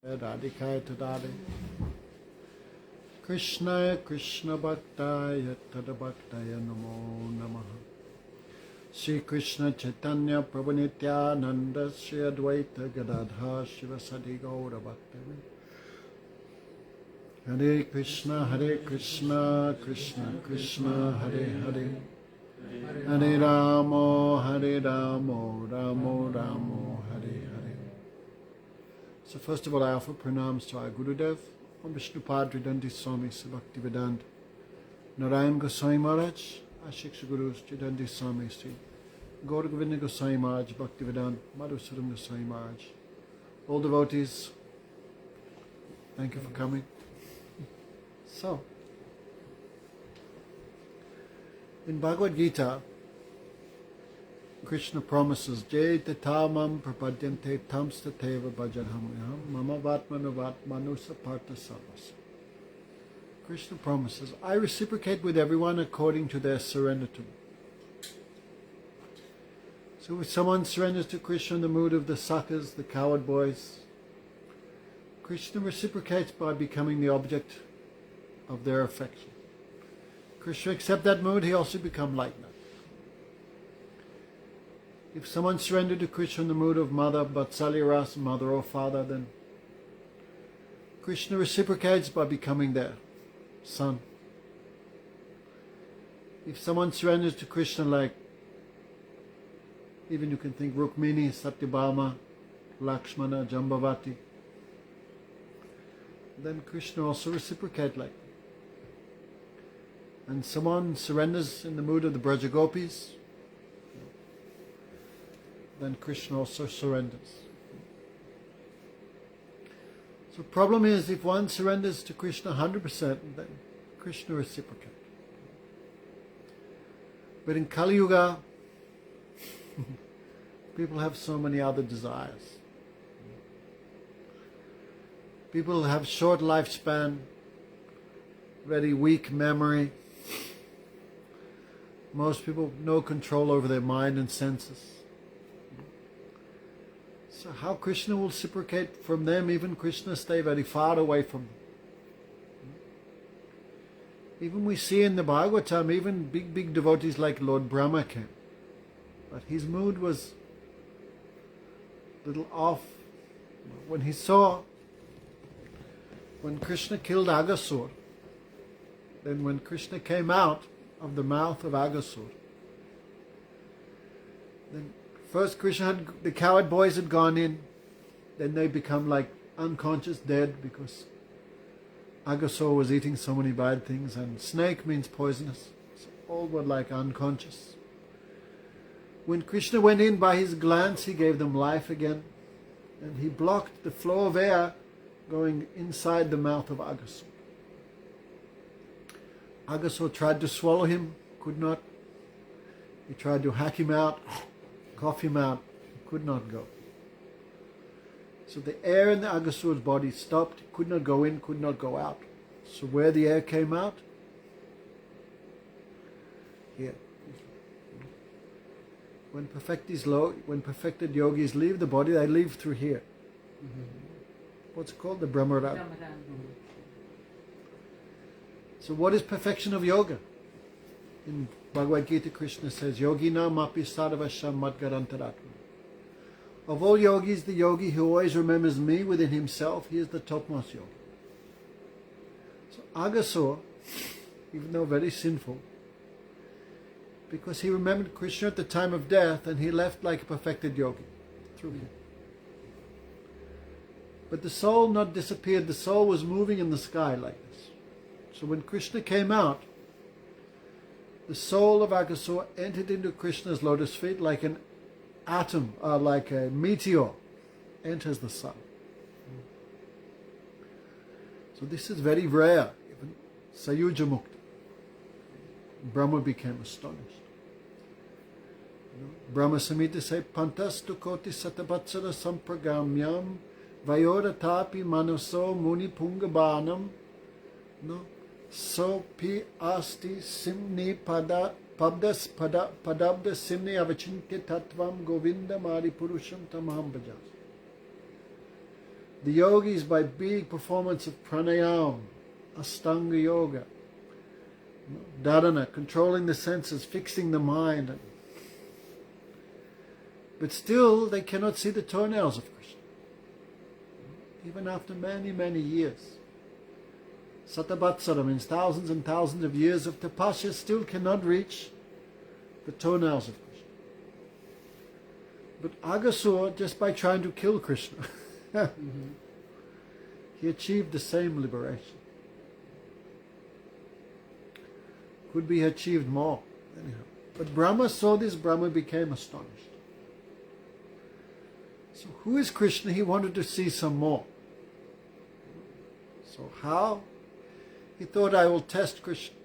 Radhikaya Tadade Krishna Krishna Bhaktaya Tadabhaktaya Namo Namaha Sri Krishna Chaitanya Prabhu Nityananda Sri Advaita Gadadha Shivasadi Gaura Bhaktami Hare Krishna Krishna Krishna Hare Hare Hare Ramo Ramo Ramo Hare Hare. So first of all, I offer pranams to our Gurudev, Om Vishnu Padri Dandi Swami Bhaktivedanta Narayan Goswami Maharaj, our Shiksha Gurus, Dandi Swami Sri Gaur Govinda Goswami Maharaj, Bhaktivedanta Madhusudan Goswami Maharaj. All devotees, thank you for coming. So, in Bhagavad Gita, Krishna promises, Jai tatamam prapadyante tamstateva bhajanhamyam mama vatmanavatmanusa partha savasa. Krishna promises, I reciprocate with everyone according to their surrender to me. So if someone surrenders to Krishna in the mood of the suckers, the coward boys, Krishna reciprocates by becoming the object of their affection. Krishna accepts that mood, he also becomes like that. If someone surrendered to Krishna in the mood of mother, Vatsalya Ras, mother or father, then Krishna reciprocates by becoming their son. If someone surrenders to Krishna like, even you can think Rukmini, Satyabhama, Lakshmana, Jambavati, then Krishna also reciprocates like that. And someone surrenders in the mood of the Braja Gopis, then Krishna also surrenders. So the problem is, if one surrenders to Krishna 100%, then Krishna reciprocates. But in Kali Yuga, people have so many other desires. People have short lifespan, very weak memory. Most people no control over their mind and senses. So how Krishna will reciprocate from them? Even Krishna stay very far away from them. Even we see in the Bhagavatam, even big devotees like Lord Brahma came. But his mood was a little off. When he saw, when Krishna killed Aghasur, then when Krishna came out of the mouth of Aghasur, then first Krishna the coward boys had gone in, then they become like unconscious, dead, because Aghasur was eating so many bad things, and snake means poisonous, so all were like unconscious. When Krishna went in, by his glance he gave them life again, and he blocked the flow of air going inside the mouth of Aghasur. Aghasur tried to swallow him, could not. He tried to hack him out, cough him out, could not go. So the air in the Aghasur's body stopped, could not go in, could not go out. So where the air came out? Here. When perfected yogis leave the body, they leave through here. What's it called? The Brahmarad. So what is perfection of yoga? In Bhagavad Gita, Krishna says, Yogina mapi sarvasham madgarantaratma. Of all yogis, the yogi who always remembers me within himself, he is the topmost yogi. So Aghasur, even though very sinful, because he remembered Krishna at the time of death, and he left like a perfected yogi through him. But the soul not disappeared, the soul was moving in the sky like this. So when Krishna came out, the soul of Aghasur entered into Krishna's lotus feet like an atom, like a meteor enters the sun. So this is very rare. Even Sayuja Mukta. Brahma became astonished. Brahma Samhita said, Pantastu koti satabatsara sampragamyam vayoratapi manaso muni pungabanam. No? So pi asti simni padabda simni avachintya tattvam govinda mari purusham tamaham bhajas. The yogis, by big performance of pranayama, Ashtanga yoga, dharana, controlling the senses, fixing the mind. But still, they cannot see the toenails of Krishna. Even after many, many years. Satabatsara means thousands and thousands of years of tapasya, still cannot reach the toenails of Krishna. But Aghasura, just by trying to kill Krishna, he achieved the same liberation. Could be achieved more. Anyhow. But Brahma saw this, Brahma became astonished. So who is Krishna? He wanted to see some more. So how? He thought, I will test Krishna.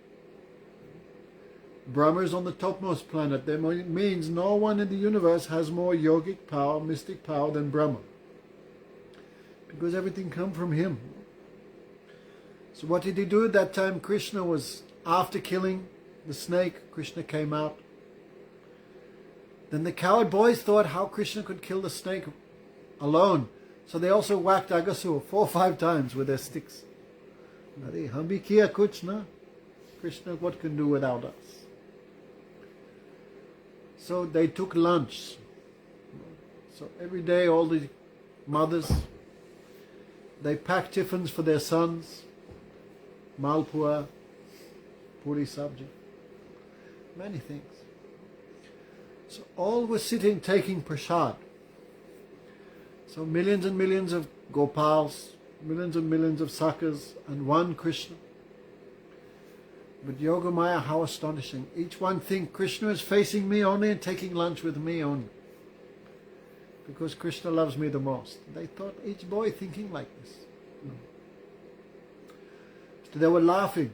Brahma is on the topmost planet. That means no one in the universe has more yogic power, mystic power than Brahma. Because everything comes from him. So what did he do at that time? Krishna was, after killing the snake, Krishna came out. Then the coward boys thought how Krishna could kill the snake alone. So they also whacked Aghasura 4 or 5 times with their sticks. Hum bhi kiya kuch na. Krishna, what can do without us? So they took lunch. So every day all the mothers, they packed tiffins for their sons. Malpua, puri sabji, many things. So all were sitting taking prasad. So millions and millions of gopals, millions and millions of sakas, and one Krishna. But Yogamaya, how astonishing. Each one think Krishna is facing me only and taking lunch with me only. Because Krishna loves me the most. They thought each boy thinking like this. So they were laughing.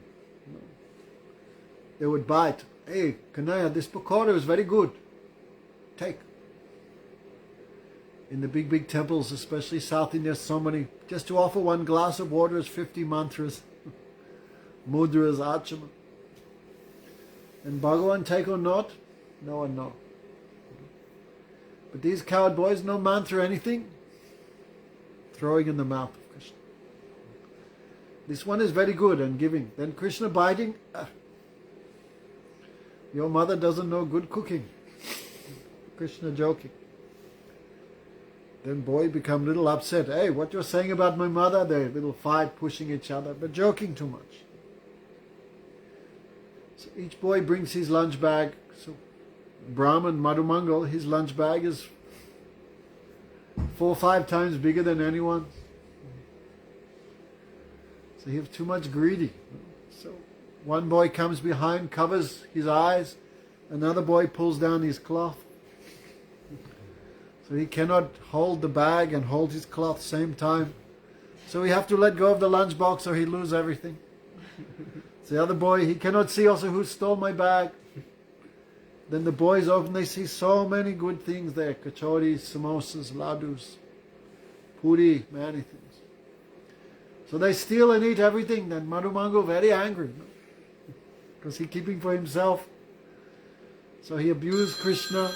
They would bite. Hey, Kanaya, this pakora is very good. Take. In the big, big temples, especially South India, so many. Just to offer one glass of water is 50 mantras. Mudras, achama. And Bhagavan take or not? No one knows. But these coward boys, no mantra or anything, throwing in the mouth of Krishna. This one is very good and giving. Then Krishna biting. Your mother doesn't know good cooking. Krishna joking. Then boy become little upset. Hey, what you're saying about my mother? They little fight, pushing each other, but joking too much. So each boy brings his lunch bag. So Brahman, Madhumangal, his lunch bag is 4 or 5 times bigger than anyone's. So he was too much greedy. So one boy comes behind, covers his eyes. Another boy pulls down his cloth. So he cannot hold the bag and hold his cloth same time. So we have to let go of the lunchbox or he lose everything. So the other boy, he cannot see also who stole my bag. Then the boys open, they see so many good things there. Kachoris, samosas, ladus, puri, many things. So they steal and eat everything. Then Madhumangal very angry. Because he keeping for himself. So he abused Krishna.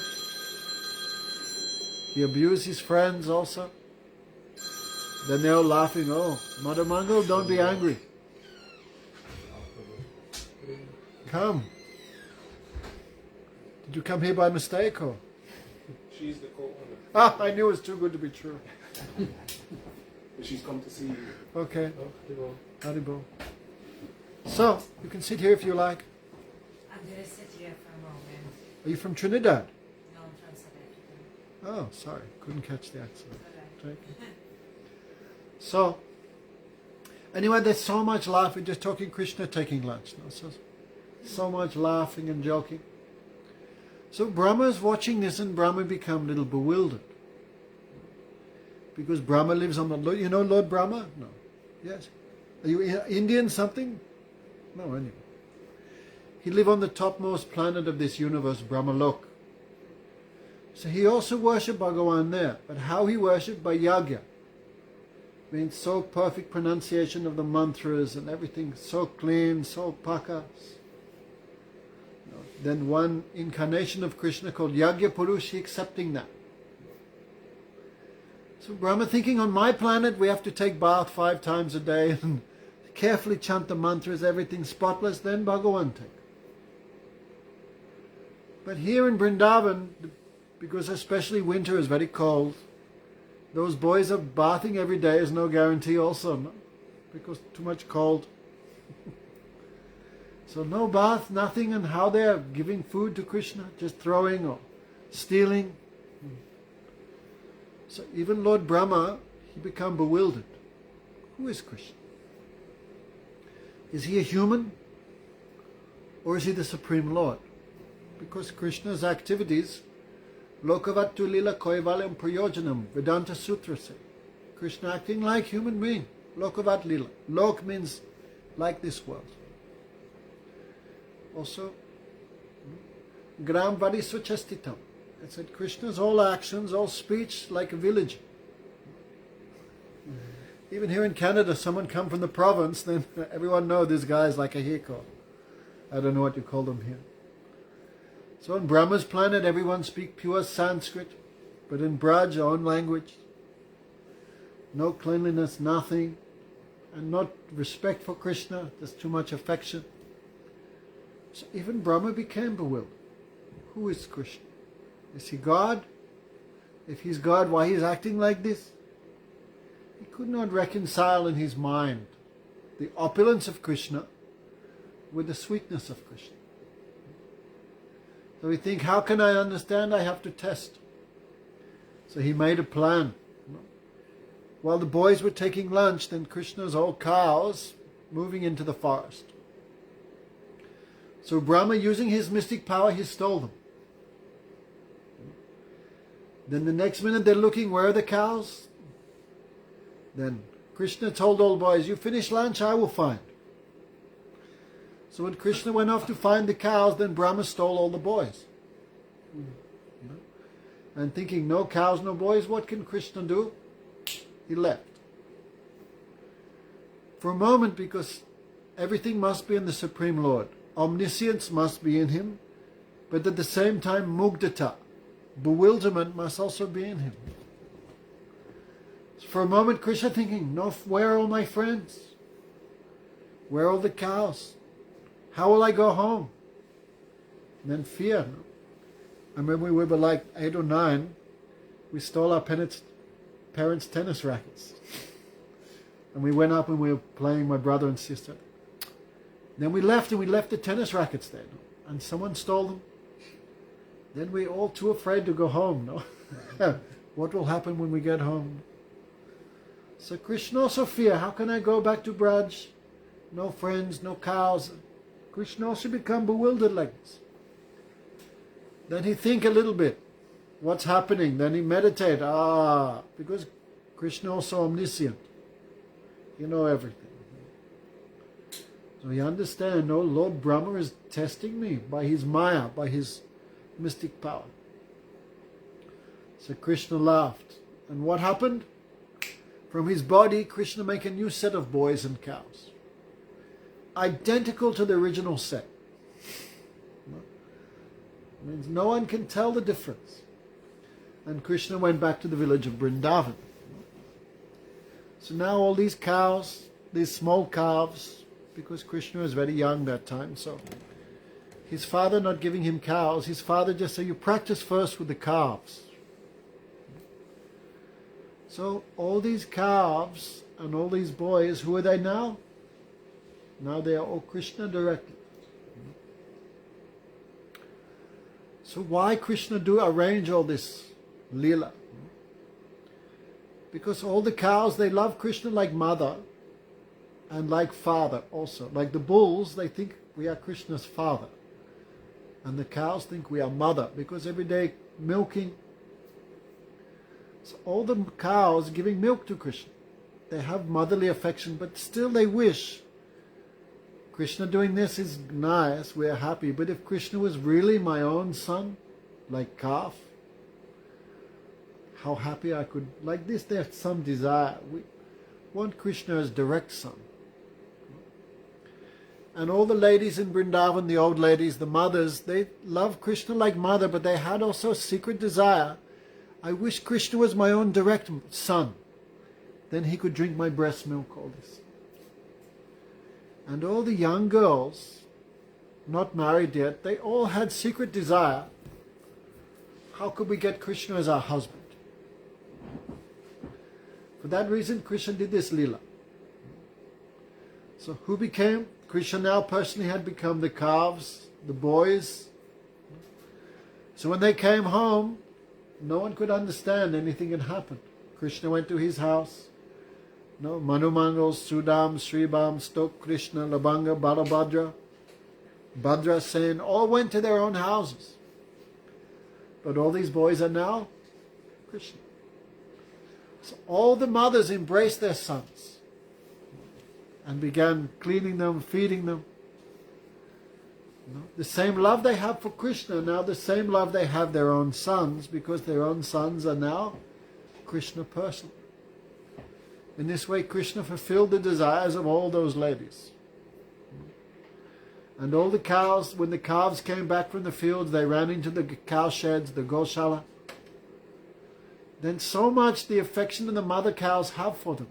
He abused his friends also. Then they're all laughing. Oh, Madhumangal, don't be angry. Come. Did you come here by mistake or? She's the co-owner. Ah, I knew it was too good to be true. She's come to see you. Okay. Oh, Haribo. So, you can sit here if you like. I'm going to sit here for a moment. Are you from Trinidad? No, I'm from South Africa. Oh, sorry. Couldn't catch the accent. All right. So, anyway, there's so much laughing, just talking Krishna taking lunch. No? So much laughing and joking. So Brahma is watching this and Brahma become a little bewildered. Because Brahma lives on the... You know Lord Brahma? No. Yes. Are you Indian something? No, anyway. He lives on the topmost planet of this universe, Brahmalok. So he also worshipped Bhagavan there. But how he worshipped? By yagya. Means so perfect pronunciation of the mantras and everything, so clean, so paka. Then one incarnation of Krishna called Yagya Purush, he accepting that. So Brahma thinking, on my planet we have to take bath 5 times a day and carefully chant the mantras, everything spotless, then Bhagavan take. But here in Vrindavan, because especially winter is very cold, those boys are bathing every day is no guarantee also, no? Because too much cold. So no bath, nothing, and how they are giving food to Krishna, just throwing or stealing. So even Lord Brahma, he become bewildered. Who is Krishna? Is he a human? Or is he the Supreme Lord? Because Krishna's activities, Lokavattu lila koivalyam prayojanam, Vedanta Sutra say. Krishna acting like human being. Lokavat lila. Lok means like this world. Also, Gram Vadisvachastitam. It said Krishna's all actions, all speech like a village. Even here in Canada, someone come from the province, then everyone know this guy is like a hiko. I don't know what you call them here. So on Brahma's planet, everyone speak pure Sanskrit, but in Vraj, own language. No cleanliness, nothing, and not respect for Krishna, just too much affection. So even Brahma became bewildered. Who is Krishna? Is he God? If he's God, why he's acting like this? He could not reconcile in his mind the opulence of Krishna with the sweetness of Krishna. So he think, how can I understand? I have to test. So he made a plan. While the boys were taking lunch, then Krishna's old cows moving into the forest. So Brahma, using his mystic power, he stole them. Then the next minute they're looking, where are the cows? Then Krishna told all boys, you finish lunch, I will find. So when Krishna went off to find the cows, then Brahma stole all the boys. And thinking, no cows, no boys, what can Krishna do? He left. For a moment, because everything must be in the Supreme Lord. Omniscience must be in him, but at the same time, mugdata, bewilderment, must also be in him. So for a moment, Krishna thinking, no, where are all my friends? Where are all the cows? How will I go home? And then fear. I remember we were like 8 or 9. We stole our parents' tennis rackets. And we went up and we were playing, my brother and sister. Then we left and we left the tennis rackets there. And someone stole them. Then we all too afraid to go home. No? What will happen when we get home? So Krishna also fear. How can I go back to Vraj? No friends, no cows. Krishna also become bewildered like this. Then he think a little bit. What's happening? Then he meditate. Because Krishna also omniscient. You know everything. So he understand, no, Lord Brahma is testing me by his maya, by his mystic power. So Krishna laughed. And what happened? From his body, Krishna make a new set of boys and cows. Identical to the original set. Means no one can tell the difference. And Krishna went back to the village of Vrindavan. So now all these cows, these small calves, because Krishna was very young that time, so his father not giving him cows, his father just said, you practice first with the calves. So all these calves and all these boys, who are they now? Now they are all Krishna directly. So why Krishna do arrange all this lila? Because all the cows, they love Krishna like mother and like father also. Like the bulls, they think we are Krishna's father. And the cows think we are mother, because every day milking. So all the cows giving milk to Krishna. They have motherly affection, but still they wish. Krishna doing this is nice, we are happy. But if Krishna was really my own son, like calf, how happy I could, like this, there's some desire. We want Krishna as direct son. And all the ladies in Vrindavan, the old ladies, the mothers, they love Krishna like mother, but they had also a secret desire. I wish Krishna was my own direct son. Then he could drink my breast milk, all this. And all the young girls, not married yet, they all had secret desire. How could we get Krishna as our husband? For that reason, Krishna did this lila. So who became? Krishna now personally had become the calves, the boys. So when they came home, no one could understand anything had happened. Krishna went to his house. No, Manu Mangal, Sudam, Sribam, Stok, Krishna, Labanga, Balabhadra, Bhadra Sen, all went to their own houses. But all these boys are now Krishna. So all the mothers embraced their sons and began cleaning them, feeding them. The same love they have for Krishna, now the same love they have their own sons, because their own sons are now Krishna person. In this way, Krishna fulfilled the desires of all those ladies. And all the cows, when the calves came back from the fields, they ran into the cow sheds, the Goshala. Then so much the affection the mother cows have for them.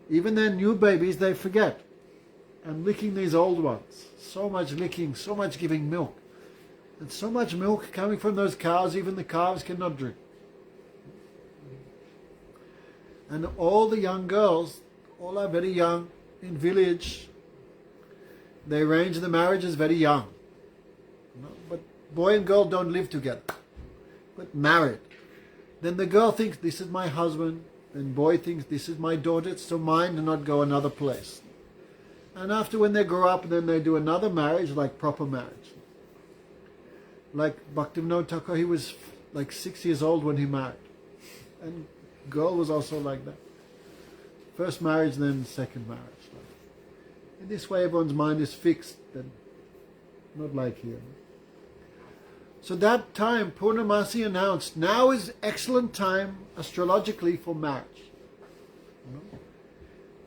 Even their new babies, they forget. And licking these old ones. So much licking, so much giving milk. And so much milk coming from those cows, even the calves cannot drink. And all the young girls, all are very young, in village. They arrange the marriages very young. But boy and girl don't live together, but married. Then the girl thinks, this is my husband. Then boy thinks, this is my daughter, it's so mine, to not go another place. And after when they grow up, then they do another marriage, like proper marriage. Like Bhaktivinoda Thakur, he was like 6 years old when he married. And girl was also like that. First marriage, then second marriage. In this way, everyone's mind is fixed, and not like here. So that time, Purnamasi announced, now is excellent time astrologically for marriage.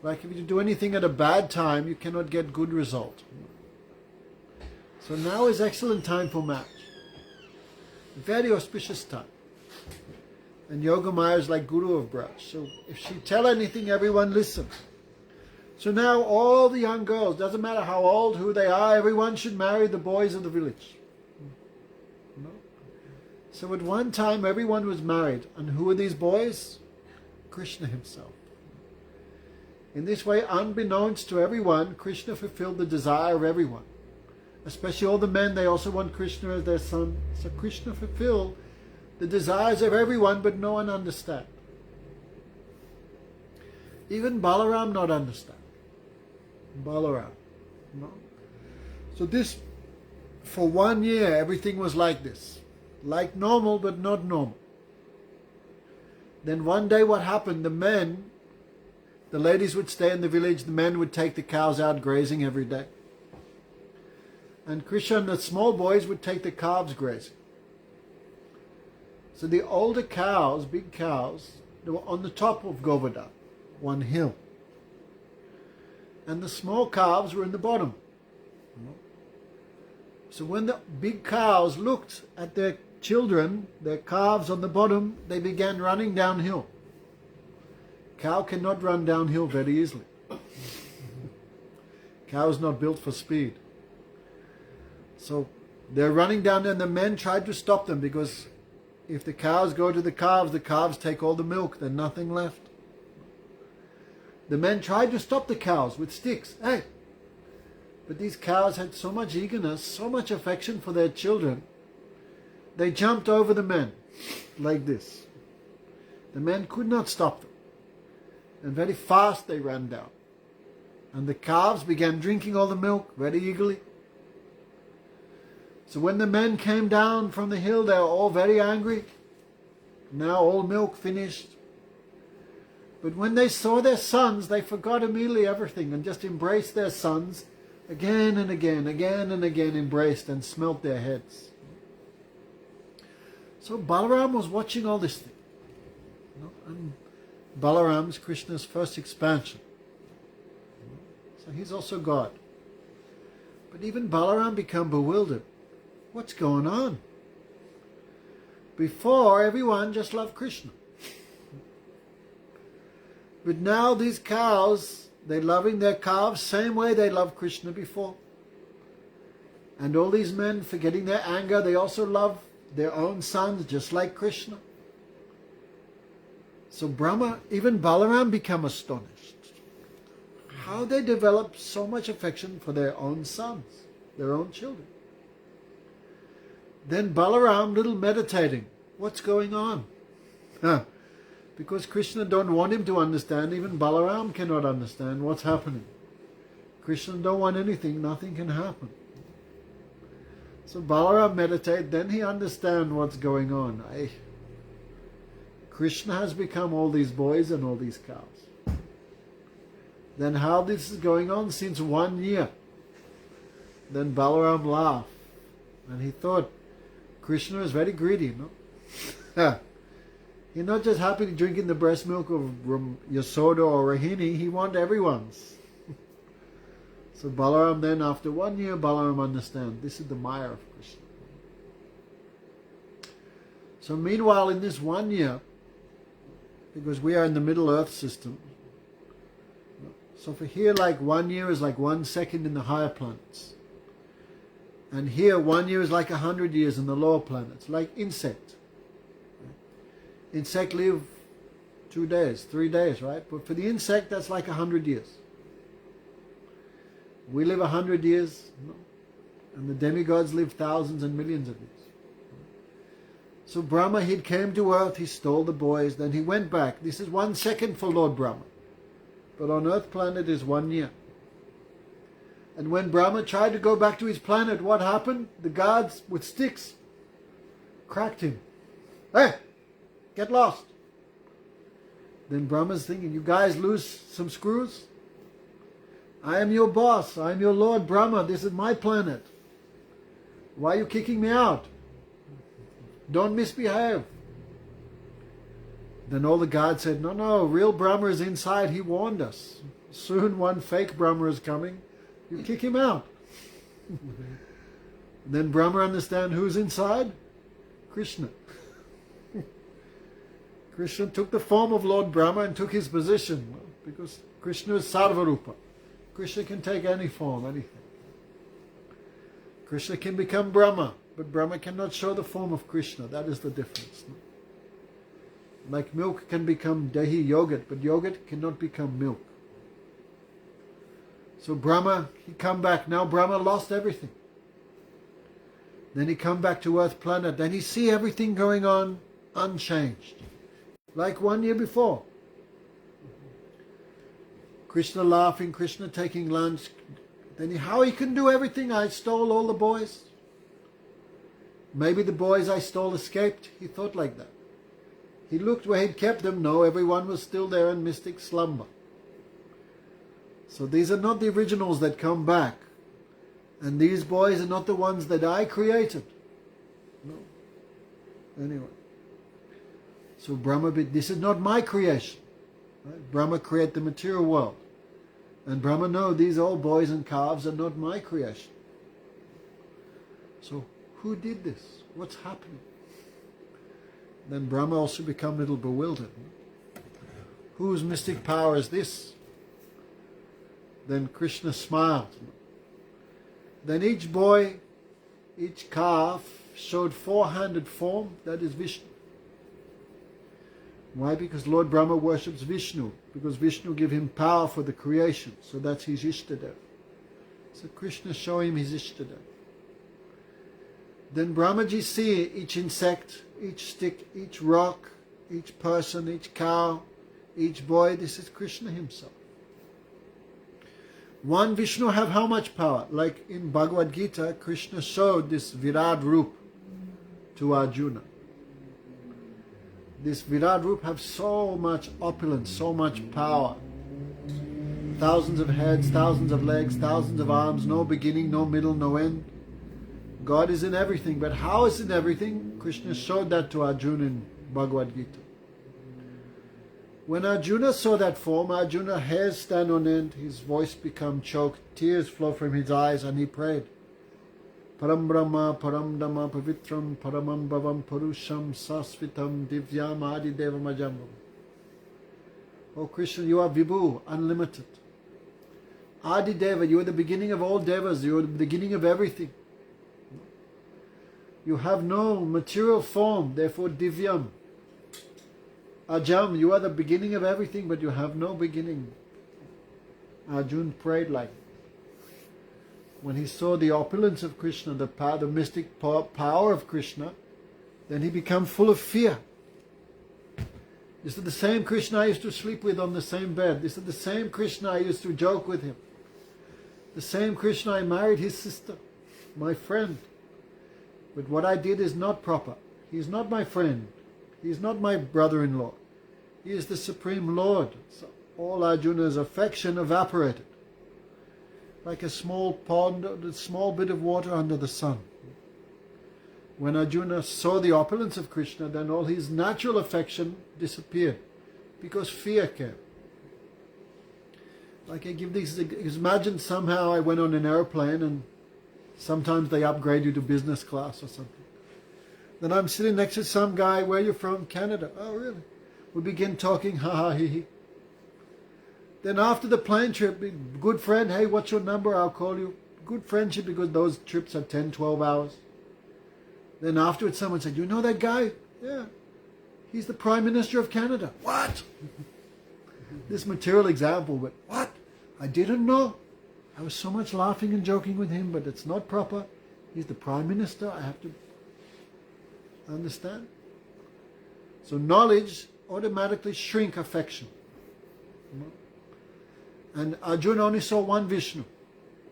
Like if you do anything at a bad time, you cannot get good result. So now is excellent time for marriage. Very auspicious time. And Yogamaya is like Guru of Vraj. So if she tell anything, everyone listen. So now all the young girls, doesn't matter how old, who they are, everyone should marry the boys of the village. So at one time everyone was married. And who were these boys? Krishna himself. In this way, unbeknownst to everyone, Krishna fulfilled the desire of everyone. Especially all the men, they also want Krishna as their son. So Krishna fulfilled the desires of everyone, but no one understand. Even Balaram not understand. Balaram. No. So this, for 1 year, everything was like this. Like normal, but not normal. Then one day what happened, the ladies would stay in the village, the men would take the cows out grazing every day. And Krishna and the small boys would take the calves grazing. So the older cows, big cows, they were on the top of Govardhan, one hill. And the small calves were in the bottom. So when the big cows looked at their children, their calves on the bottom, they began running downhill. Cow cannot run downhill very easily. Cow is not built for speed. So they're running down, and the men tried to stop them, because if the cows go to the calves take all the milk, then nothing left. The men tried to stop the cows with sticks. Hey! But these cows had so much eagerness, so much affection for their children, they jumped over the men like this. The men could not stop them. And very fast they ran down. And the calves began drinking all the milk very eagerly. So when the men came down from the hill, they were all very angry. Now all milk finished. But when they saw their sons, they forgot immediately everything and just embraced their sons again and again embraced and smelt their heads. So Balaram was watching all this thing. And Balaram's Krishna's first expansion. So he's also God. But even Balaram became bewildered. What's going on? Before, everyone just loved Krishna. But now these cows, they're loving their calves same way they loved Krishna before. And all these men, forgetting their anger, they also love their own sons just like Krishna. So Brahma, even Balaram become astonished. How they develop so much affection for their own sons, their own children. Then Balaram, little meditating, what's going on? Because Krishna don't want him to understand, even Balaram cannot understand what's happening. Krishna don't want anything, nothing can happen. So Balaram meditate, then he understand what's going on. Krishna has become all these boys and all these cows. Then how this is going on since 1 year. Then Balaram laughed. And he thought, Krishna is very greedy, no? He's not just happy drinking the breast milk of Yasoda or Rahini, he wants everyone's. So Balaram then, after 1 year, Balaram understands, this is the Maya of Krishna. So meanwhile, in this 1 year, because we are in the Middle Earth system, so for here, like 1 year is like 1 second in the higher planets. And here, 1 year is like 100 years in the lower planets, like insect. Insect live 2 days, 3 days, right? But for the insect, that's like 100 years. We live 100 years, and the demigods live thousands and millions of years. So Brahma, he came to earth, he stole the boys, then he went back. This is 1 second for Lord Brahma. But on earth planet is 1 year. And when Brahma tried to go back to his planet, what happened? The guards with sticks cracked him. Hey, get lost. Then Brahma's thinking, you guys lose some screws? I am your boss. I am your Lord Brahma. This is my planet. Why are you kicking me out? Don't misbehave. Then all the gods said, no, real Brahma is inside. He warned us. Soon one fake Brahma is coming. You kick him out. Then Brahma understand who's inside? Krishna. Krishna took the form of Lord Brahma and took his position. Because Krishna is Sarvarupa. Krishna can take any form, anything. Krishna can become Brahma, but Brahma cannot show the form of Krishna. That is the difference. Like milk can become dahi, yogurt, but yogurt cannot become milk. So Brahma, he come back. Now Brahma lost everything. Then he come back to Earth planet. Then he see everything going on unchanged. Like 1 year before. Krishna laughing, Krishna taking lunch. Then how he can do everything? I stole all the boys. Maybe the boys I stole escaped. He thought like that. He looked where he'd kept them. No, everyone was still there in mystic slumber. So these are not the originals that come back. And these boys are not the ones that I created. No. Anyway. So Brahma, this is not my creation. Right? Brahma created the material world. And Brahma, no, these old boys and calves are not my creation. So who did this? What's happening? Then Brahma also become a little bewildered. Whose mystic power is this? Then Krishna smiled. Then each boy, each calf showed 400 form, that is Vishnu. Why? Because Lord Brahma worships Vishnu. Because Vishnu give him power for the creation. So that's his Ishtadev. So Krishna show him his Ishtadev. Then Brahmaji see each insect, each stick, each rock, each person, each cow, each boy. This is Krishna himself. One Vishnu have how much power? Like in Bhagavad Gita, Krishna showed this Virad Roop to Arjuna. This Virad Roop have so much opulence, so much power. Thousands of heads, thousands of legs, thousands of arms, no beginning, no middle, no end. God is in everything, but how is in everything? Krishna showed that to Arjuna in Bhagavad Gita. When Arjuna saw that form, Arjuna's hairs stand on end, his voice become choked, tears flow from his eyes, and he prayed, Param Brahma, Param Dhamma, Pavitram, Paramam Bhavam, Purusham, Sasvitam, Divyam, Adi Devam Ajambam. Oh Krishna, you are Vibhu, unlimited. Adi Deva, you are the beginning of all devas, you are the beginning of everything. You have no material form, therefore Divyam. Ajam, you are the beginning of everything, but you have no beginning. Arjuna prayed like, when he saw the opulence of Krishna, the power, the mystic power of Krishna, then he became full of fear. This is the same Krishna I used to sleep with on the same bed. This is the same Krishna I used to joke with him. The same Krishna I married his sister, my friend. But what I did is not proper. He is not my friend. He is not my brother-in-law. He is the Supreme Lord. So all Arjuna's affection evaporated. Like a small pond, a small bit of water under the sun. When Arjuna saw the opulence of Krishna, then all his natural affection disappeared. Because fear came. Like I give these, imagine somehow I went on an airplane and sometimes they upgrade you to business class or something. Then I'm sitting next to some guy, where are you from? Canada. Oh, really? We begin talking, ha ha, he he. Then after the plane trip, good friend, hey, what's your number? I'll call you. Good friendship, because those trips are 10, 12 hours. Then afterwards someone said, you know that guy? Yeah. He's the Prime Minister of Canada. What? This material example, but what? I didn't know. I was so much laughing and joking with him, but it's not proper. He's the Prime Minister. I have to understand. So knowledge automatically shrink affection. And Arjuna only saw one Vishnu,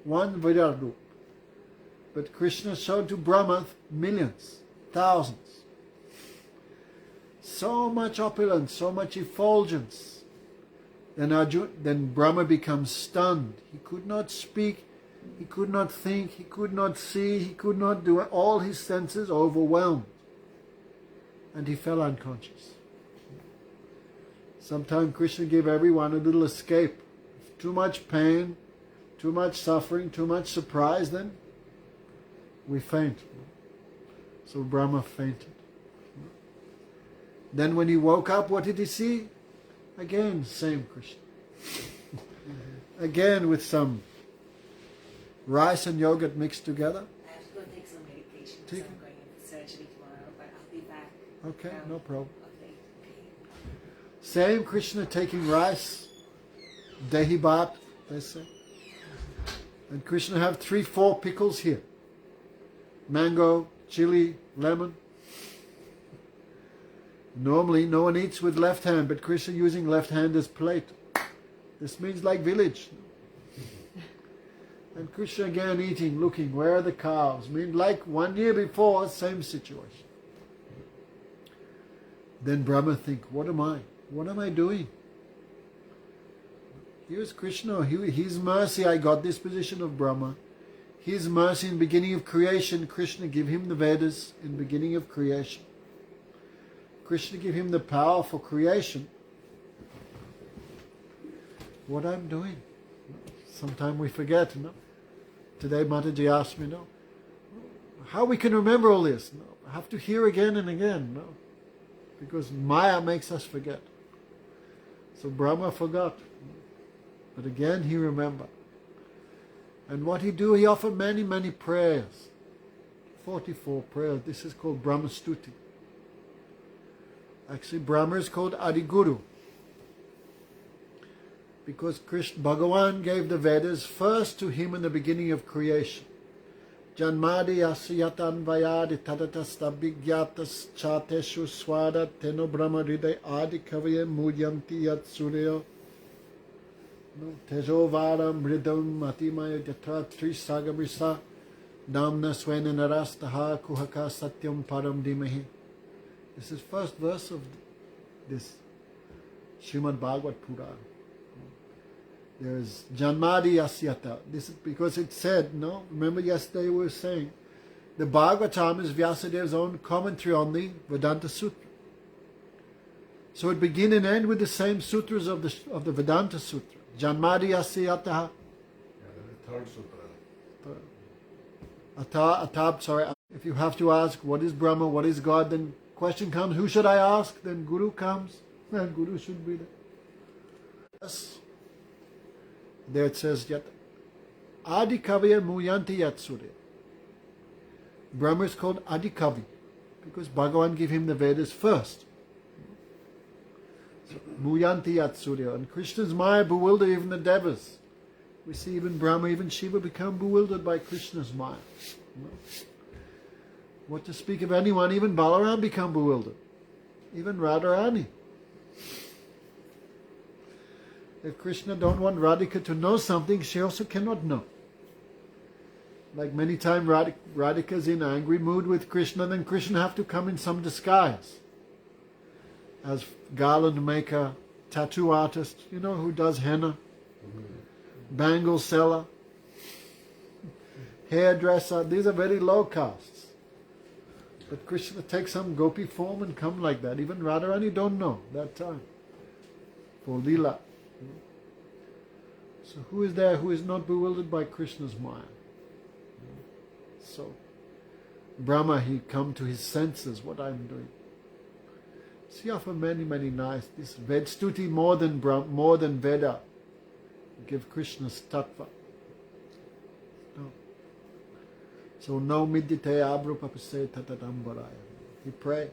one Viradu. But Krishna showed to Brahma millions, thousands. So much opulence, so much effulgence. Then Brahma becomes stunned. He could not speak, he could not think, he could not see, he could not do it. All his senses overwhelmed. And he fell unconscious. Sometimes Krishna gave everyone a little escape. Too much pain, too much suffering, too much surprise, then we faint. So Brahma fainted. Then when he woke up, what did he see? Again, same Krishna. Again with some rice and yogurt mixed together. I have to go take some medication because I'm going into surgery tomorrow, but I'll be back. Okay, no problem. Okay. Same Krishna taking rice, dahi bhat, they say. And Krishna have 3-4 pickles here. Mango, chili, lemon. Normally no one eats with left hand, but Krishna using left hand as plate. This means like village. And Krishna again eating, looking, where are the cows? Mean like 1 year before, same situation. Then Brahma think, what am I? What am I doing? Here's Krishna, His mercy, I got this position of Brahma. His mercy in beginning of creation, Krishna give him the Vedas in beginning of creation. Krishna give him the power for creation. What I'm doing? Sometimes we forget, no? Today Mataji asked me, no? How we can remember all this? No? I have to hear again and again, no? Because Maya makes us forget. So Brahma forgot. But again he remembered. And what he do? He offered many, many prayers. 44 prayers. This is called Brahma Stuti. Actually, Brahma is called Adiguru. Because Krishna, Bhagavan gave the Vedas first to him in the beginning of creation. Janmadi asiyatan vayadi tadatas tabhigyatas chateshu swada teno brahma hriday adi kavye mudyanti yat suryo tejo varam mridam matimaya yatra trisagamrisa damna swena narastaha kuhaka satyam param dimahi. This is first verse of this Srimad Bhagavad Purana. There is Janmadi Asyata. This is because it said, no? Remember yesterday we were saying, the Bhagavatam is Vyasadev's own commentary on the Vedanta Sutra. So it begin and end with the same sutras of the Vedanta Sutra. Janmadi Asyata. Yeah, the third sutra. If you have to ask what is Brahma, what is God, then question comes, who should I ask? Then Guru comes, and Guru should be there. Yes. There it says, yet Adi Kavya Muyanti Yatsure. Brahma is called Adi Kavi because Bhagavan gave him the Vedas first. So, Muyanti Yatsure. And Krishna's Maya bewildered even the Devas. We see even Brahma, even Shiva become bewildered by Krishna's Maya. What to speak of anyone, even Balaram become bewildered. Even Radharani. If Krishna don't want Radhika to know something, she also cannot know. Like many times Radhika is in angry mood with Krishna, then Krishna have to come in some disguise. As garland maker, tattoo artist, who does henna, bangle seller, hairdresser, these are very low castes. But Krishna takes some gopi form and come like that. Even Radharani don't know that time. For Leela. So who is there who is not bewildered by Krishna's Maya? So Brahma, he come to his senses, what I'm doing. See how for many, many nice, this Ved Stuti more than Veda. Give Krishna's tattva. No. So no midyate abrupapase tatadambaraya. He pray.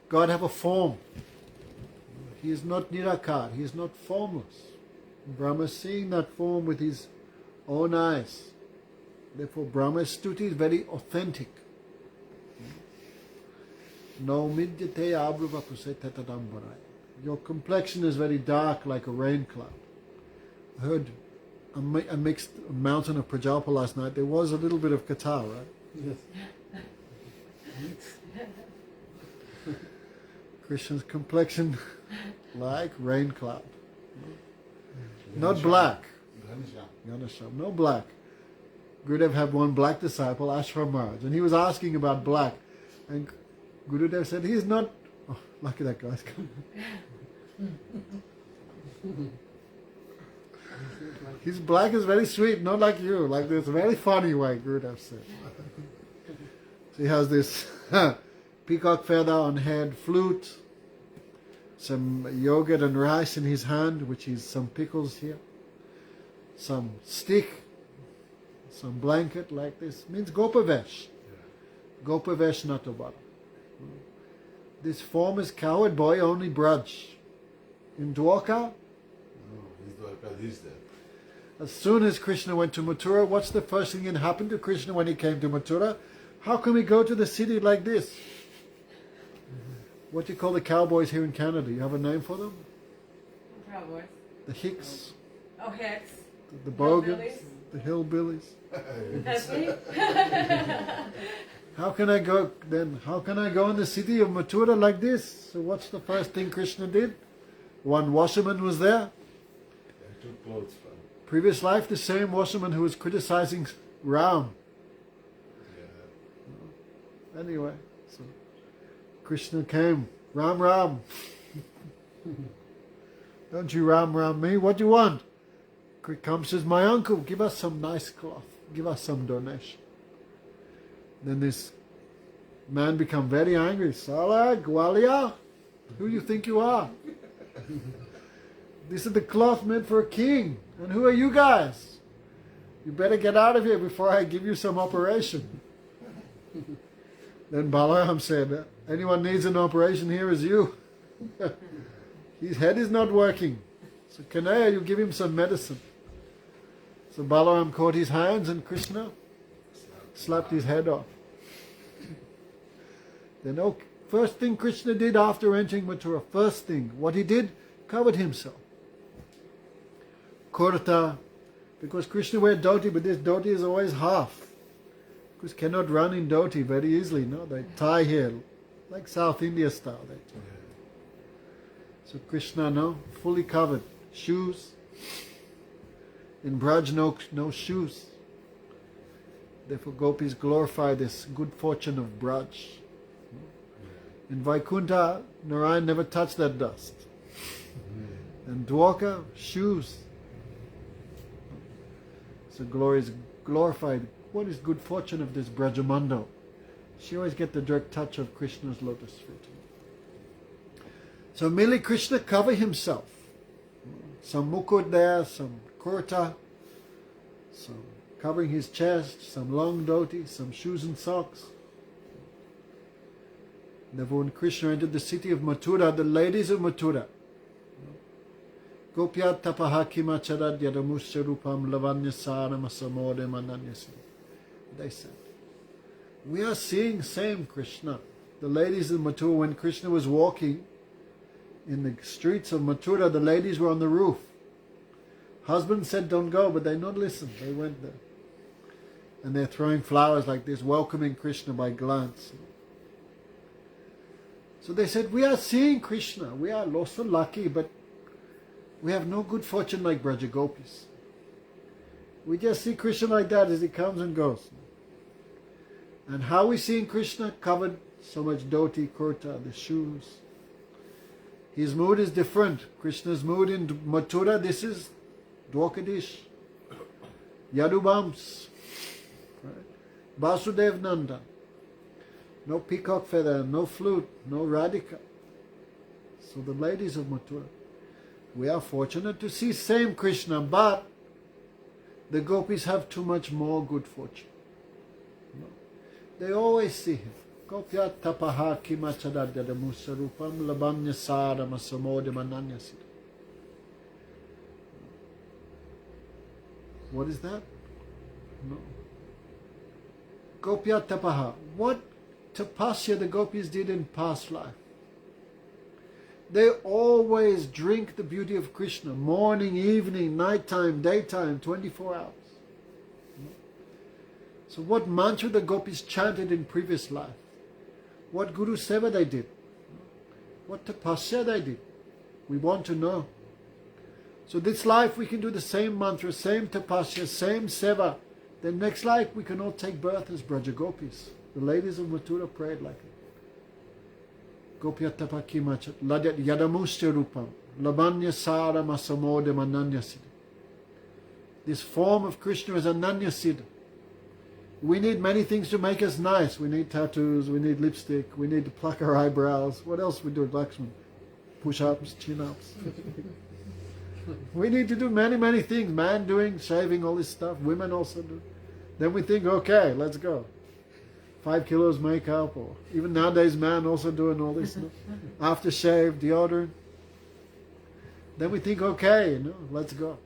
God have a form. He is not nirakar, he is not formless. Brahma is seeing that form with his own eyes. Therefore Brahma's stuti is very authentic. No midyate abrupapase tatadambaraya. Your complexion is very dark like a rain cloud. I heard a mixed mountain of Prajapal last night. There was a little bit of Katha, right? Yes. Krishna's complexion like rain cloud. Not black. Ganesham. No black. Gurudev had one black disciple, Ashram Maharaj, and he was asking about black. And Gurudev said, he is not... Oh, lucky that guy's coming. His black is very sweet, not like you, like this very funny way, Gurudev said. So he has this peacock feather on head, flute, some yogurt and rice in his hand, which is some pickles here, some stick, some blanket like this. Means Gopavesh. Gopavesh Natobara. This form is coward boy, only Vraj. In Dwarka, he's there. As soon as Krishna went to Mathura, what's the first thing that happened to Krishna when he came to Mathura? How can we go to the city like this? What do you call the cowboys here in Canada? You have a name for them? Cowboys. The Hicks. Oh, Hicks. The Bogans. The Hillbillies. That's me. How can I go then? How can I go in the city of Mathura like this? So what's the first thing Krishna did? One washerman was there. I took clothes from. Previous life, the same washerman who was criticizing Ram. Yeah. Anyway, so Krishna came. Ram Ram. Don't you Ram me? What do you want? Comes, says, my uncle, give us some nice cloth. Give us some donation. Then this man become very angry. Sala, Gwalia, who do you think you are? This is the cloth meant for a king. And who are you guys? You better get out of here before I give you some operation. Then Balaram said, anyone needs an operation here is you. His head is not working. So Kanaya, you give him some medicine. So Balaram caught his hands and Krishna slapped his head off. Then first thing Krishna did after entering Mathura, first thing, what he did, covered himself. Kurta, because Krishna wear dhoti, but this dhoti is always half. Because cannot run in dhoti very easily, no? They tie here, like South India style. They tie. So Krishna, no, fully covered. Shoes. In Vraj, no shoes. Therefore gopis glorify this good fortune of Vraj. In Vaikuntha, Narayan never touched that dust. And Dwarka, shoes. So glory is glorified. What is good fortune of this Brajamando? She always get the direct touch of Krishna's lotus feet. So merely Krishna cover himself. Some mukut there, some kurta, some covering his chest, some long dhoti, some shoes and socks. Therefore, when Krishna entered the city of Mathura, the ladies of Mathura, Gopyat tapaha kimacharad yadamusya rupam lavanya saram asamodem ananyasi. They said, we are seeing same Krishna. The ladies of Mathura, when Krishna was walking in the streets of Mathura, the ladies were on the roof. Husband said, don't go, but they not listen. They went there. And they're throwing flowers like this, welcoming Krishna by glance. So they said, we are seeing Krishna. We are also lucky, but we have no good fortune like Braja Gopis. We just see Krishna like that as he comes and goes. And how we seeing Krishna? Covered so much dhoti, kurta, the shoes. His mood is different. Krishna's mood in Mathura, this is Dwarkadish, Yadubams, right? Basudev Nanda. No peacock feather, no flute, no radhika. So the ladies of Mathura, we are fortunate to see same Krishna, but the gopis have too much more good fortune. No. They always see him. Gopyat tapaha kimachadadya musarupam labanya saram asamodem ananyasita. What is that? No. Gopyat tapaha. What tapasya the gopis did in past life? They always drink the beauty of Krishna, morning, evening, nighttime, daytime, 24 hours. So what mantra the gopis chanted in previous life? What Guru Seva they did? What tapasya they did? We want to know. So this life we can do the same mantra, same tapasya, same seva. Then next life we can all take birth as Braja Gopis. The ladies of Mathura prayed like it. Gopya tapaki machat, ladyat yadamusya rupam, labanya saram asamodem ananyasida. This form of Krishna is ananyasida. We need many things to make us nice. We need tattoos, we need lipstick, we need to pluck our eyebrows. What else we do at Lakshman? Push-ups, chin-ups. We need to do many, many things. Man doing, shaving, all this stuff. Women also do. Then we think, okay, let's go. 5 kilos makeup, or even nowadays man also doing all this. Aftershave, deodorant. Then we think, okay, let's go.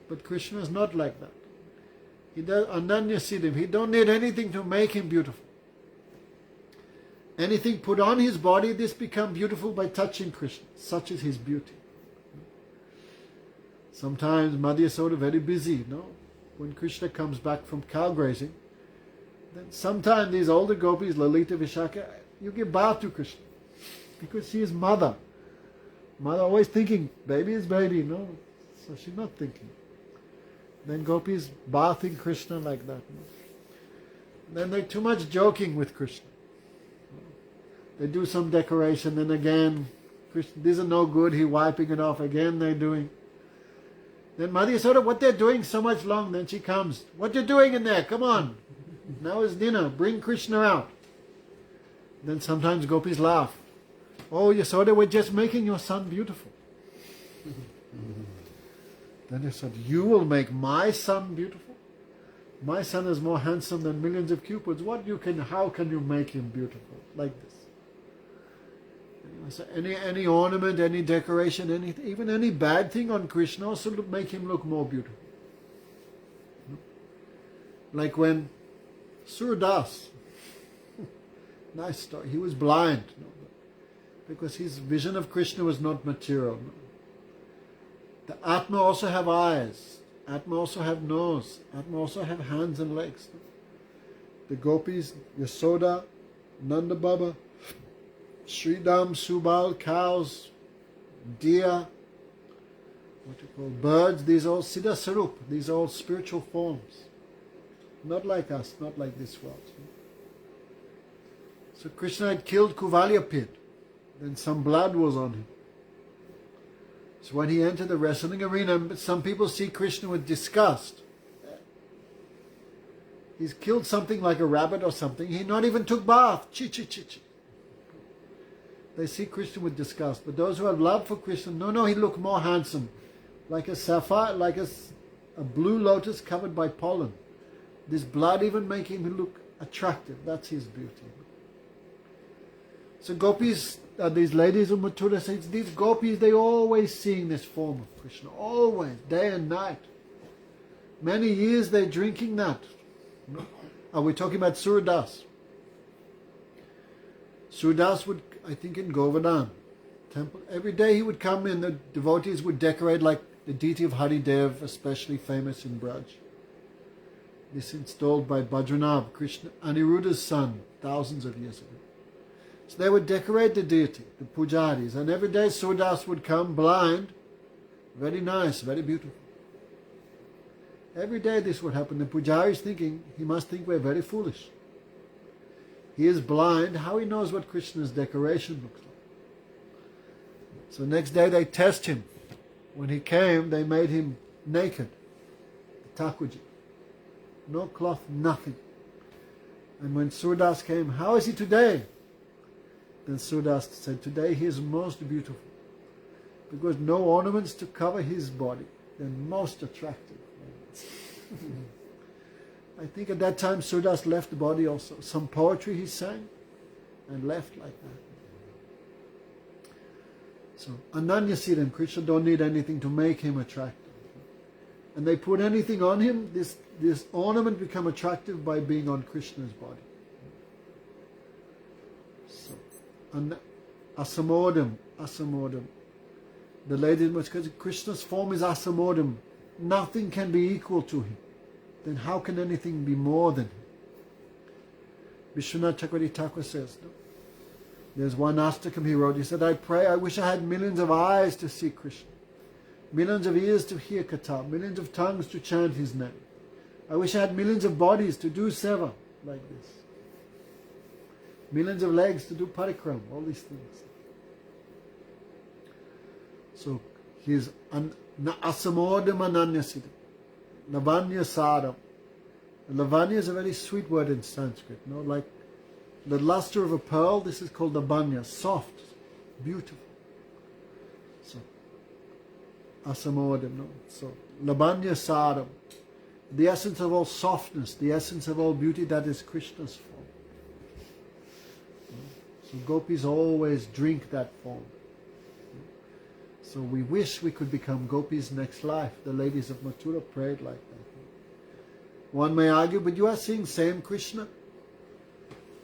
But Krishna is not like that. He does ananya siddhim. He don't need anything to make him beautiful. Anything put on his body, this become beautiful by touching Krishna. Such is his beauty. Sometimes Madhya Yasoda very busy, when Krishna comes back from cow grazing, then sometimes these older gopis, Lalita, Vishaka, you give bath to Krishna. Because she is mother. Mother always thinking, baby is baby, So she's not thinking. Then gopis bathing Krishna like that. Then they're too much joking with Krishna. They do some decoration, then again, Krishna, these are no good, he wiping it off, again they're doing. Then Madhya Yasoda, what they're doing so much long, then she comes, what you doing in there, come on. Now is dinner, bring Krishna out. Then sometimes gopis laugh. Oh Yasoda, we're just making your son beautiful. Then they said, you will make my son beautiful? My son is more handsome than millions of cupids. How can you make him beautiful? Like this. So any ornament, any decoration, even any bad thing on Krishna also make him look more beautiful. Like when Surdas, nice story, he was blind, because his vision of Krishna was not material. The Atma also have eyes, Atma also have nose, Atma also have hands and legs. The gopis, Yasoda, Nanda Baba, Sridham, Subal, cows, deer, birds, these are all Siddha Sarup, these are all spiritual forms. Not like us, not like this world. So Krishna had killed Kuvalyapid, then some blood was on him. So when he entered the wrestling arena, some people see Krishna with disgust. He's killed something like a rabbit or something. He not even took bath. Chi, chi, chi, chi. They see Krishna with disgust. But those who have love for Krishna, no, he looked more handsome. Like a sapphire, like a blue lotus covered by pollen. This blood even making him look attractive. That's his beauty. So gopis, these ladies of Mathura say, these gopis, they always seeing this form of Krishna. Always, day and night. Many years they're drinking that. Are we talking about Suradas? Suradas would, I think in Govardhan temple, every day he would come and the devotees would decorate like the deity of Haridev, especially famous in Vraj. This installed by Bhadranath, Krishna, Aniruddha's son, thousands of years ago. So they would decorate the deity, the pujaris, and every day Suradas would come blind, very nice, very beautiful. Every day this would happen. The pujari is thinking, he must think we're very foolish. He is blind, how he knows what Krishna's decoration looks like? So next day they test him. When he came, they made him naked. Thakurji. No cloth, nothing. And when Surdas came, how is he today? Then Surdas said, today he is most beautiful. Because no ornaments to cover his body. They're most attractive. I think at that time Surdas left the body also. Some poetry he sang and left like that. So Ananya Siddham, Krishna don't need anything to make him attractive. And they put anything on him, this ornament become attractive by being on Krishna's body. So Asamodam. The lady must say Krishna's form is Asamodam. Nothing can be equal to him. Then how can anything be more than him? Vishwanath Chakravarti Thakur says, no? There's one Astakam he wrote, he said, I wish I had millions of eyes to see Krishna, millions of ears to hear Katha, millions of tongues to chant his name. I wish I had millions of bodies to do seva like this. Millions of legs to do parikram, all these things. So he is asamodam ananyasiddham, lavanya saram. Lavanya is a very sweet word in Sanskrit, like the luster of a pearl. This is called lavanya, soft, beautiful. So asamodam, so lavanya saram, the essence of all softness, the essence of all beauty, that is Krishna's form. So gopis always drink that form. So we wish we could become gopis next life. The ladies of Mathura prayed like that. One may argue, but you are seeing same Krishna.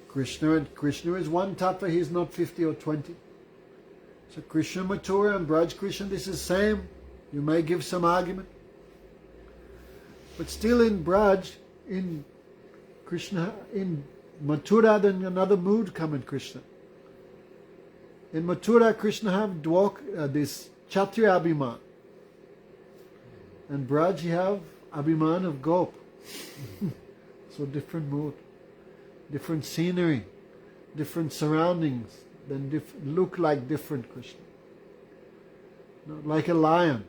Krishna is one tattva, he is not 50 or 20. So Krishna Mathura and Vraj Krishna, this is same. You may give some argument. But still in Vraj, in Krishna, in Mathura, then another mood come in Krishna. In Mathura, Krishna have this Kshatriya Abhiman. And Vraj, you have Abhiman of Gop. So different mood, different scenery, different surroundings, then look like different Krishna. Like a lion,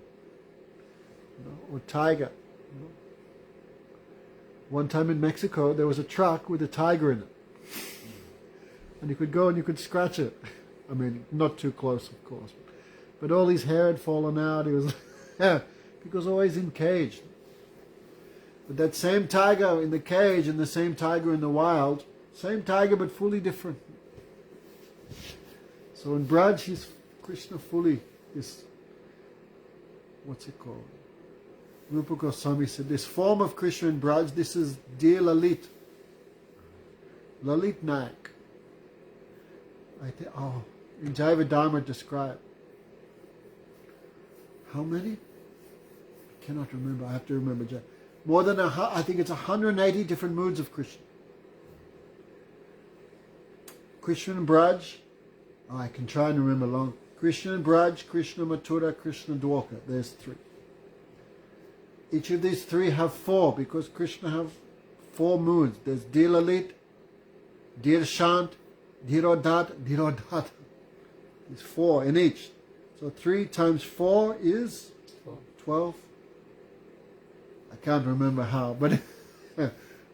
or tiger. One time in Mexico, there was a truck with a tiger in it. And you could go and you could scratch it. I mean, not too close, of course. But all his hair had fallen out. He was because always in cage. But that same tiger in the cage and the same tiger in the wild, same tiger but fully different. So in Vraj, he's Krishna fully is, what's it called? Rupa Goswami said, this form of Krishna in Vraj, this is dear Lalit. Lalit Nayak. In Jaiva Dharma described. How many? I cannot remember. I have to remember. More than I think it's 180 different moods of Krishna. Krishna and Vraj. I can try and remember long. Krishna and Vraj, Krishna Mathura, Krishna Dwarka. There's 3. Each of these 3 have 4 because Krishna have 4 moods. There's Dhir Lalit, Dhir Shant, Dhirodhat, Dhirodhat. There's 4 in each. So 3 times 4 is 12. I can't remember how, but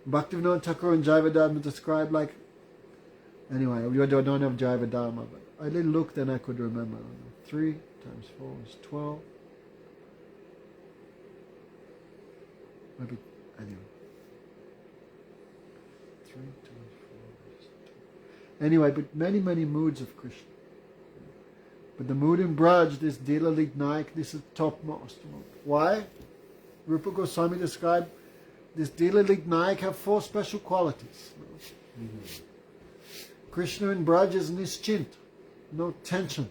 Bhaktivinoda Thakur and Jivadharma described like, anyway, we don't have Jivadharma, but I didn't look, then I could remember. 3 times 4 is 12. Maybe, anyway. 3 times 4 is 12. Anyway, but many moods of Krishna. But the mood in Vraj, this Dilalit Naik, this is topmost. Why? Rupa Goswami described this Dilalit Naik have 4 special qualities. Krishna in Vraj is nischint, no tension.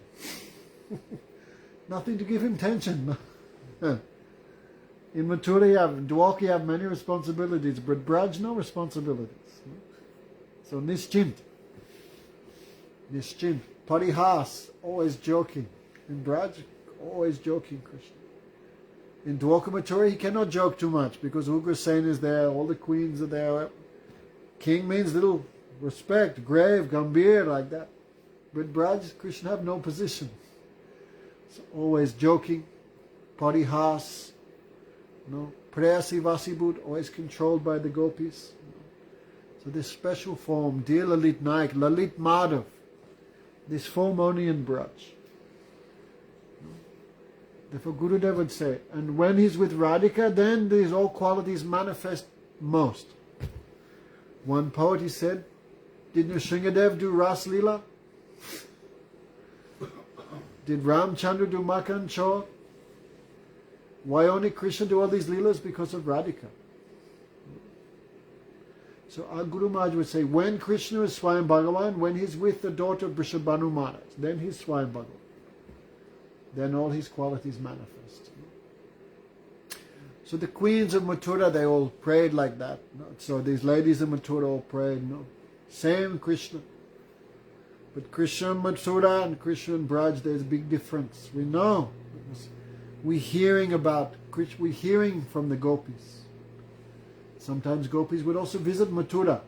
Nothing to give him tension. In Mathura you have, Dwarka you have many responsibilities, but Vraj no responsibilities. So nischint. Nischint. Parihas, always joking. In Vraj, always joking Krishna. In Dwarka Mathura he cannot joke too much because Ugrasen is there, all the queens are there. King means little respect, grave, gambhir, like that. But Vraj, Krishna have no position. So always joking, parihas, prayasi vasibhut, always controlled by the gopis. So this special form, dear Lalit Naik, Lalit Madhav, this form only in Vraj. Therefore Gurudev would say, and when he's with Radhika, then these all qualities manifest most. One poet, he said, did Nrsingadev do Ras Leela? Did Ramchandra do Makan Chor? Why only Krishna do all these Leelas? Because of Radhika. So our Guru Maharaj would say, when Krishna is Swayam Bhagavan, when he's with the daughter of Vrishabhanu Maharaj, then he's Swayam Bhagavan. Then all his qualities manifest. So the queens of Mathura, they all prayed like that. So these ladies of Mathura all prayed. Same Krishna. But Krishna in Mathura and Krishna in Vraj, there's a big difference. We know. We're hearing about Krishna, we're hearing from the gopis. Sometimes gopis would also visit Mathura,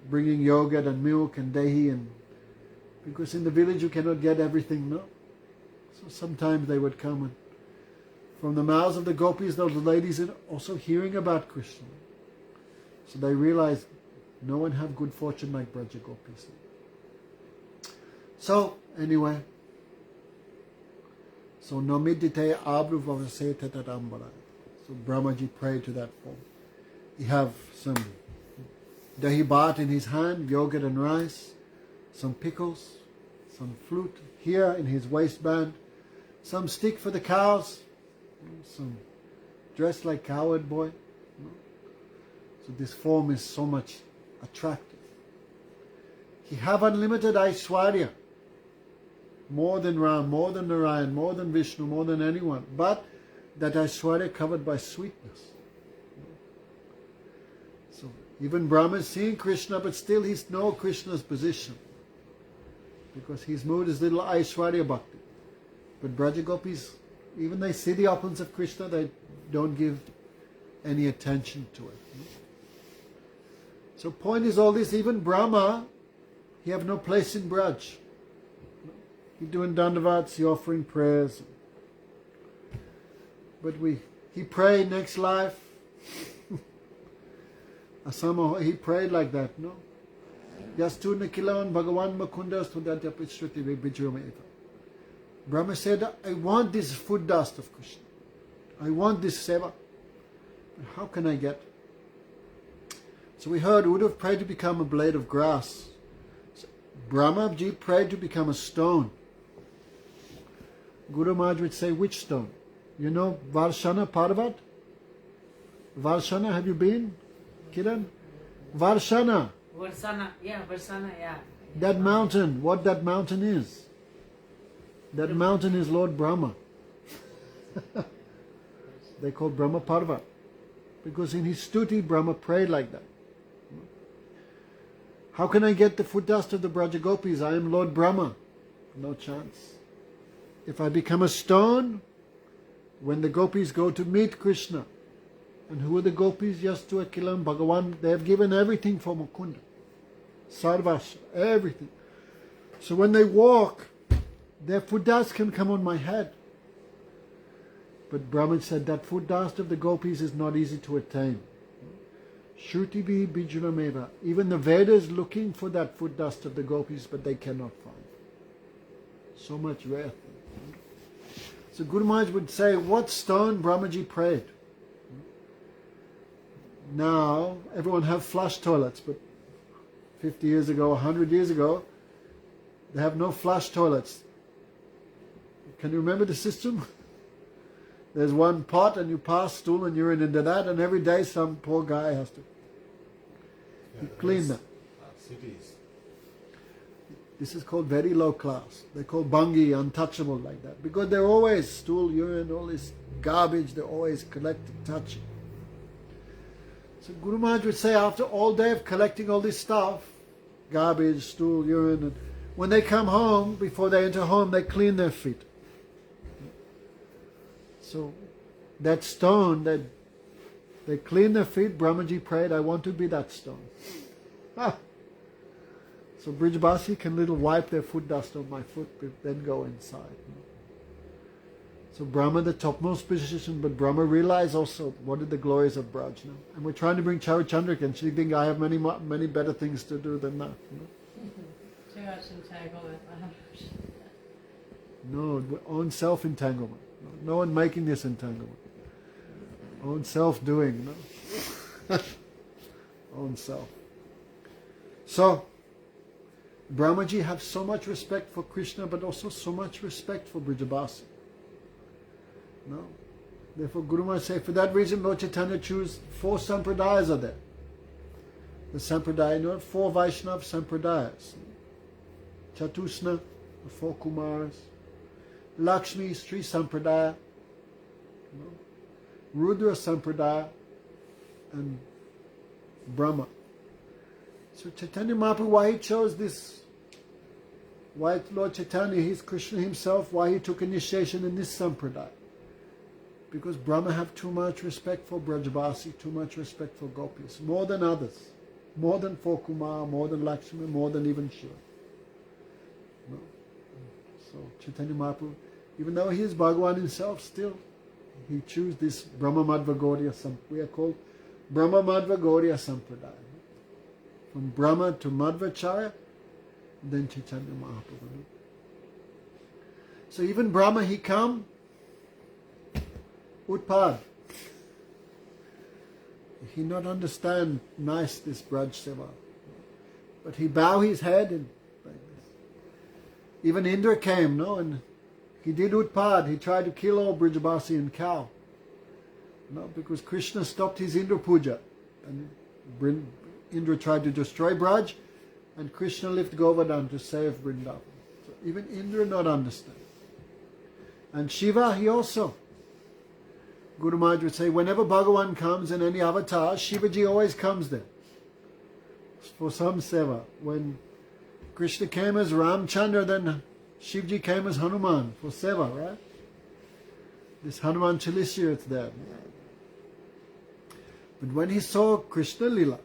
bringing yogurt and milk and dahi, and because in the village you cannot get everything, no? So sometimes they would come, and from the mouths of the gopis, those ladies are also hearing about Krishna. So they realize no one have good fortune like Braja gopis. So anyway, so Namidite Abru Vavase Tatarambara. So Brahmaji prayed to that form. He have some dahi bhat in his hand, yogurt and rice, some pickles, some flute here in his waistband, some stick for the cows, some dressed like cowherd boy. So this form is so much attractive. He have unlimited Aishwarya, more than Ram, more than Narayan, more than Vishnu, more than anyone, but that Aishwarya covered by sweetness. So even Brahma is seeing Krishna, but still he's no Krishna's position, because his mood is little Aishwarya Bhakti. But Braja Gopis, even they see the opulence of Krishna, they don't give any attention to it. So point is all this, even Brahma, he have no place in Vraj. He doing dandavats, he offering prayers. But he prayed next life. Asama, he prayed like that, no? Yastu Nikilan Bhagavan Makunda Studantya Pichruti Vijayameta. Brahma said, I want this food dust of Krishna. I want this seva. How can I get? So we heard Uddhav prayed to become a blade of grass. So Brahma Ji prayed to become a stone. Guru Maharaj would say, which stone? You know Varshana Parvat? Varshana, have you been? Kiran? Varshana. Varsana, yeah. That mountain, what that mountain is? That mountain is Lord Brahma. They call Brahma Parvat. Because in his stuti, Brahma prayed like that. How can I get the foot dust of the Braja Gopis? I am Lord Brahma. No chance. If I become a stone, when the gopis go to meet Krishna, and who are the gopis? Yastu Akilam Bhagavan, they have given everything for Mukunda. Sarvasya, everything. So when they walk, their foot dust can come on my head. But Brahman said that foot dust of the gopis is not easy to attain. Shruti bhi bijulameva. Even the Vedas looking for that foot dust of the gopis, but they cannot find. So much rare thing. So Guru Maharaj would say, what stone Brahmaji prayed? Now, everyone have flush toilets, but 50 years ago, 100 years ago, they have no flush toilets. Can you remember the system? There's one pot and you pass stool and urine into that, and every day some poor guy has to clean that. Cities. This is called very low class. They're called bangi, untouchable like that. Because they're always stool, urine, all this garbage, they're always collecting, touching. So Guru Maharaj would say after all day of collecting all this stuff, garbage, stool, urine, and when they come home, before they enter home, they clean their feet. So that stone, that they clean their feet, Brahmaji prayed, I want to be that stone. Ah. So Brijbasi can little wipe their foot dust on my foot, then go inside. So Brahma, the topmost position, but Brahma realized also what are the glories of Vraj. And we're trying to bring Charachandrika, and she thinks I have many better things to do than that. Too much entanglement. No, own self-entanglement. No one making this entanglement. Own self-doing. No? Own self. So, Brahmaji have so much respect for Krishna, but also so much respect for Brijabasi. No? Therefore, Guru Maharaj say, for that reason, Lord Chaitanya choose 4 sampradayas are there. The sampradaya, 4 Vaishnava sampradayas. Chatusna, the 4 Kumars. Lakshmi, Sri Sampradaya. Rudra Sampradaya. And Brahma. So Chaitanya Mahaprabhu, why he chose this? Why Lord Chaitanya, he's Krishna himself, why he took initiation in this Sampradaya? Because Brahma have too much respect for Brajabasi, too much respect for gopis, more than others. More than for Kumar, more than Lakshmi, more than even Shiva. No? So Chaitanya Mahaprabhu, even though he is Bhagavan himself, still he chose this Brahma Madhva Gaudiya Sampradaya. We are called Brahma Madhva Gaudiya Sampradaya. From Brahma to Madhvacharya, then Chaitanya Mahaprabhu. So even Brahma, he come, Utpad. He not understand nice this Braj Seva. But he bow his head and like this. Even Indra came, no, and he did Utpad. He tried to kill all Brijabasi and cow. No, because Krishna stopped his Indra puja. And Indra tried to destroy Braj, and Krishna left Govardhan to save Vrindavan. So even Indra not understand. And Shiva, he also. Guru Maharaj would say, whenever Bhagavan comes in any avatar, Shivaji always comes there. For some seva. When Krishna came as Ramchandra, then Shivji came as Hanuman for seva, right? This Hanuman Chalishya, it's there. But when he saw Krishna Lila,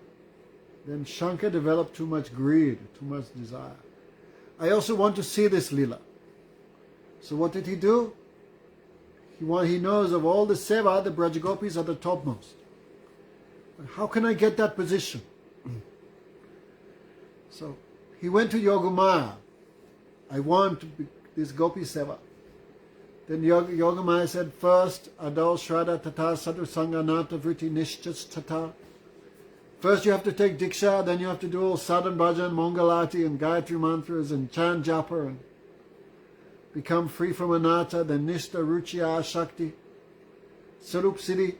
then Shankar developed too much greed, too much desire. I also want to see this Lila. So what did he do? He knows of all the seva, the Brajagopis are the topmost. But how can I get that position? So he went to Yogamaya. I want to be this Gopi seva. Then Yogamaya said, first, Adal Shraddha Tata Sadhu Sanganata Vritti Nishchas Tata. First you have to take Diksha, then you have to do all Sadhan Bhajan, Mangalati and Gayatri mantras and chant japa and become free from anatta, then Nishta Ruchiya Shakti, Sarup Siddhi.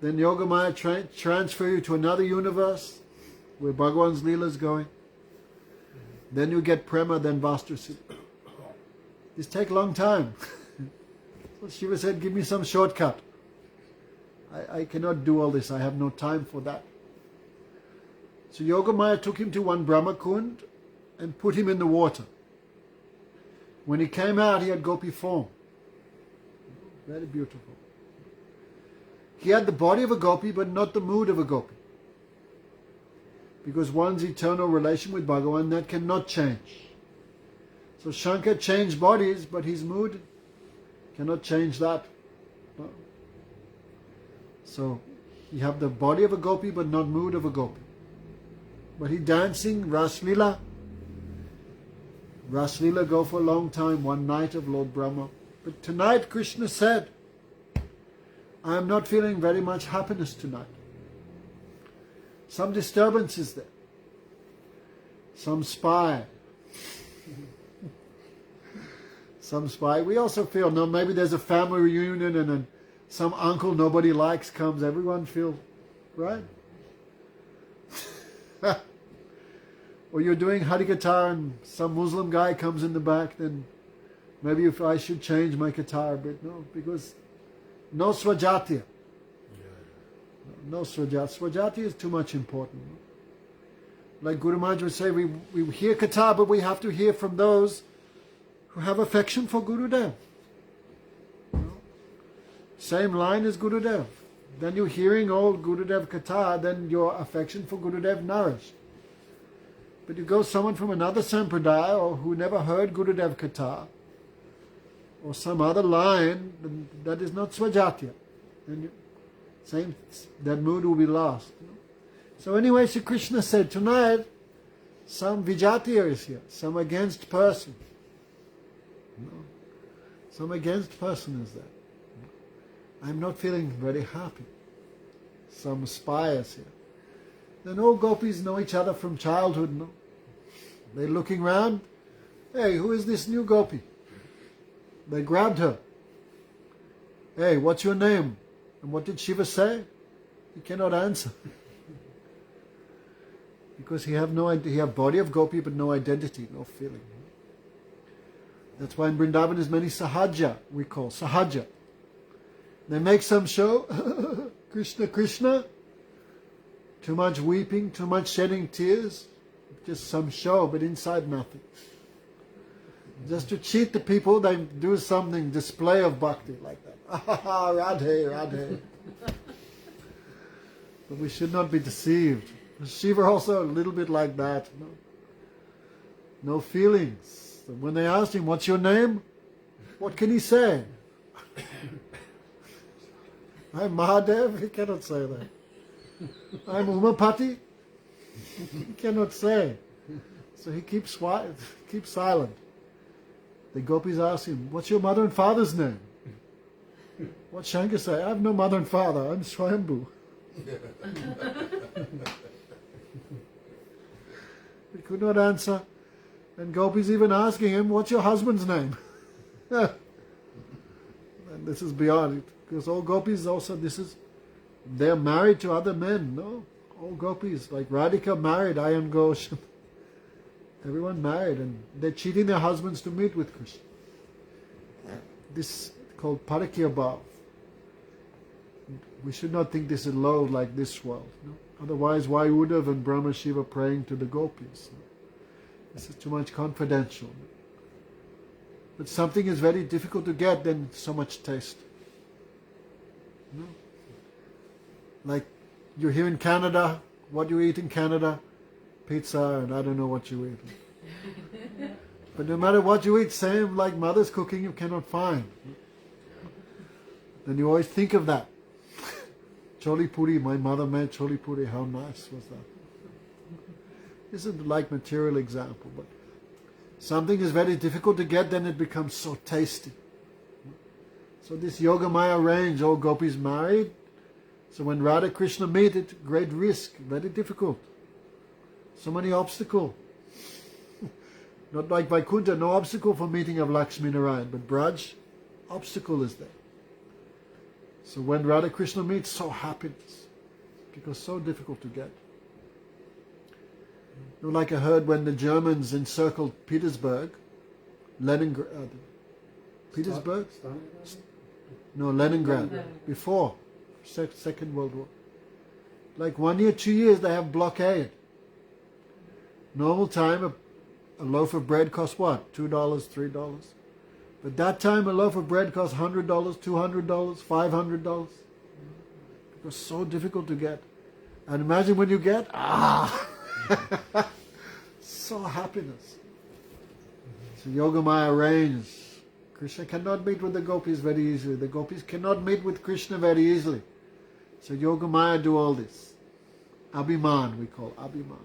Then Yogamaya transfer you to another universe where Bhagavan's Leela is going. Then you get Prema, then Vastu Siddhi. This take a long time. So Shiva said, give me some shortcut. I cannot do all this. I have no time for that. So Yogamaya took him to one Brahma Kund and put him in the water. When he came out, he had gopi form. Very beautiful. He had the body of a gopi, but not the mood of a gopi. Because one's eternal relation with Bhagavan, that cannot change. So Shankar changed bodies, but his mood cannot change that. No. So He have the body of a gopi but not mood of a gopi. But he dancing Ras Leela. Ras Leela go for a long time, one night of Lord Brahma. But tonight Krishna said, I am not feeling very much happiness tonight. Some disturbance is there. Some spy. Some spy. We also feel, no, maybe there's a family reunion and then some uncle nobody likes comes. Everyone feels, right? Or you're doing Hari Guitar and some Muslim guy comes in the back, then maybe if I should change my guitar a bit. No, because no Swajatya. No Swajatya. Swajatya is too much important. Like Guru Maharaj would say, we hear Katha, but we have to hear from those who have affection for Gurudev. Same line as Gurudev. Then you're hearing old Gurudev Katha, then your affection for Gurudev nourished. But you go someone from another sampradaya or who never heard Gurudev Katha or some other line, that is not Swajatya. And that mood will be lost. So anyway, Sri Krishna said, tonight, some Vijatiya is here, some against person. Some against person is there. I'm not feeling very happy. Some spy is here. Then all gopis know each other from childhood, no? They're looking round. Hey, who is this new gopi? They grabbed her. Hey, what's your name? And what did Shiva say? He cannot answer. Because he have no idea. He have body of gopi but no identity, no feeling. That's why in Vrindavan is many sahaja, we call sahaja. They make some show, Krishna, Krishna, too much weeping, too much shedding tears, just some show, but inside nothing. Just to cheat the people, they do something, display of bhakti like that. Ah, Radhe, Radhe. But we should not be deceived. Shiva also a little bit like that. No feelings. When they asked him, what's your name? What can he say? I'm Mahadev, he cannot say that. I'm Umapati, he cannot say. So he keeps silent. The gopis ask him, what's your mother and father's name? What Shankar say? I have no mother and father, I'm Swayambhu. He could not answer. And gopis even asking him, what's your husband's name? And this is beyond it. Because all gopis also, they're married to other men, no? All gopis, like Radhika married Ayan Ghosh. Everyone married, and they're cheating their husbands to meet with Krishna. This is called Parakya Bhav. We should not think this is low like this world. No? Otherwise, why would have and Brahma Shiva praying to the gopis? No? This is too much confidential. But something is very difficult to get, then so much taste. No? Like you're here in Canada, what do you eat in Canada? Pizza, and I don't know what you eat. But no matter what you eat, same like mother's cooking, you cannot find. Then you always think of that. Choli puri, my mother made choli puri, how nice was that? This is like material example, but something is very difficult to get, then it becomes so tasty. So this Yogamaya range, all gopis married. So when Radha Krishna meet, it great risk, very difficult. So many obstacles. Not like Vaikuntha, no obstacle for meeting of Lakshmi Narayan, but Vraj, obstacle is there. So when Radha Krishna meets, so happiness, because so difficult to get. Like I heard when the Germans encircled Petersburg, Leningrad, Petersburg? No, Leningrad, before Second World War. Like 1 year, 2 years, they have blockade. Normal time, a loaf of bread costs what? $2, $3. But that time, a loaf of bread costs $100, $200, $500. It was so difficult to get. And imagine when you get, so happiness. So Yogamaya reigns. Krishna cannot meet with the gopis very easily. The gopis cannot meet with Krishna very easily. So Yogamaya do all this. Abhiman, we call Abhiman.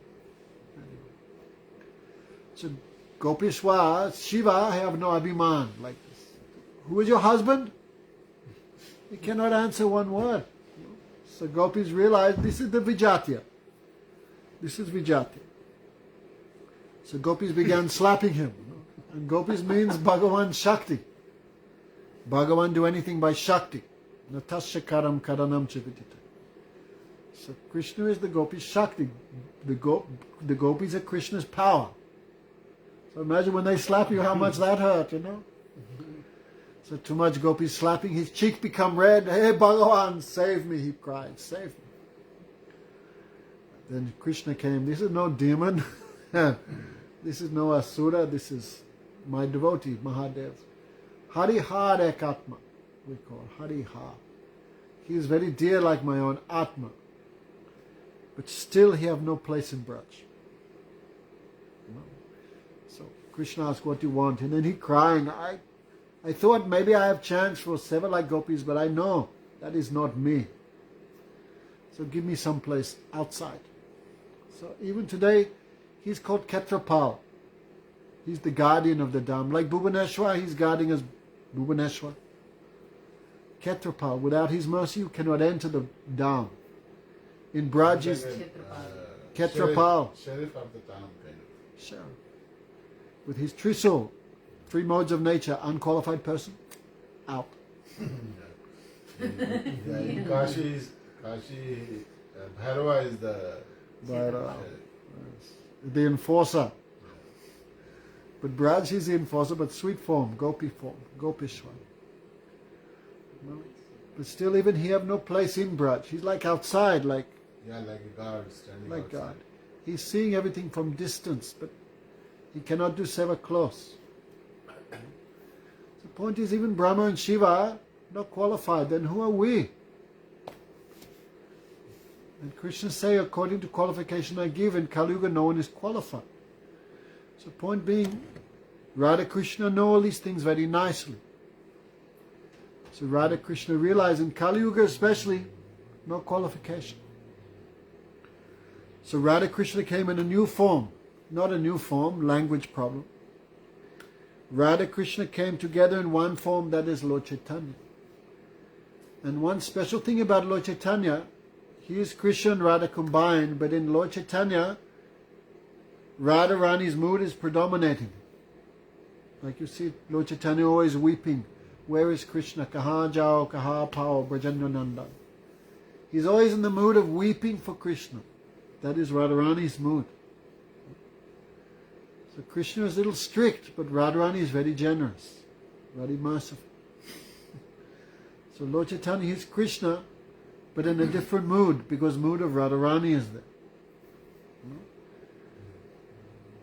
So Gopishwa, Shiva have no Abhiman like this. Who is your husband? He cannot answer one word. So gopis realize this is the Vijatya. This is Vijatya. So gopis began slapping him. And gopis means Bhagavan Shakti. Bhagavan do anything by Shakti. Natasya karam karanam chividita. So Krishna is the gopi's Shakti. The gopis are Krishna's power. So imagine when they slap you how much that hurt, So too much gopis slapping, his cheek become red. Hey Bhagavan, save me, he cried, save me. Then Krishna came, this is no demon, this is no asura, this is my devotee, Mahadev. Harihar Ekatma, we call Harihar. He is very dear like my own Atma. But still he have no place in Vraj. So Krishna asked, what do you want? And then he crying, I thought maybe I have chance for seva like gopis, but I know that is not me. So give me some place outside. So even today, he's called Ketrapal. He's the guardian of the Dham. Like Bhubaneswar, he's guarding us, Bhubaneswar. Ketrapal, without his mercy, you cannot enter the Dham. In Vraj is Ketrapal. Sheriff of the town, kind of. Sure. With his Trisul, 3 modes of nature, unqualified person, out. In Kashi, Bhairava is the Bhairava. The enforcer. But Vraj is the enforcer, but sweet form, Gopi form, Gopishwan. But still, even he have no place in Vraj. He's like outside, like like a guard standing like outside. God. He's seeing everything from distance, but he cannot do seva close. The point is, even Brahma and Shiva are not qualified. Then who are we? And Krishna say, according to qualification I give, in Kali Yuga no one is qualified. So point being, Radha Krishna know all these things very nicely. So Radha Krishna realize in Kali Yuga especially, no qualification. So Radha Krishna came in a new form. Not a new form, language problem. Radha Krishna came together in one form, that is Lord Chaitanya. And one special thing about Lord Chaitanya, he is Krishna and Radha combined, but in Lord Chaitanya, Radha Rani's mood is predominating. Like you see Lord Chaitanya always weeping. Where is Krishna? Kaha jao, kaha pao, Brajandananda. He's always in the mood of weeping for Krishna. That is Radharani's mood. So Krishna is a little strict, but Radharani is very generous, very merciful. So Lord Chaitanya is Krishna, but in a different mood, because mood of Radharani is there.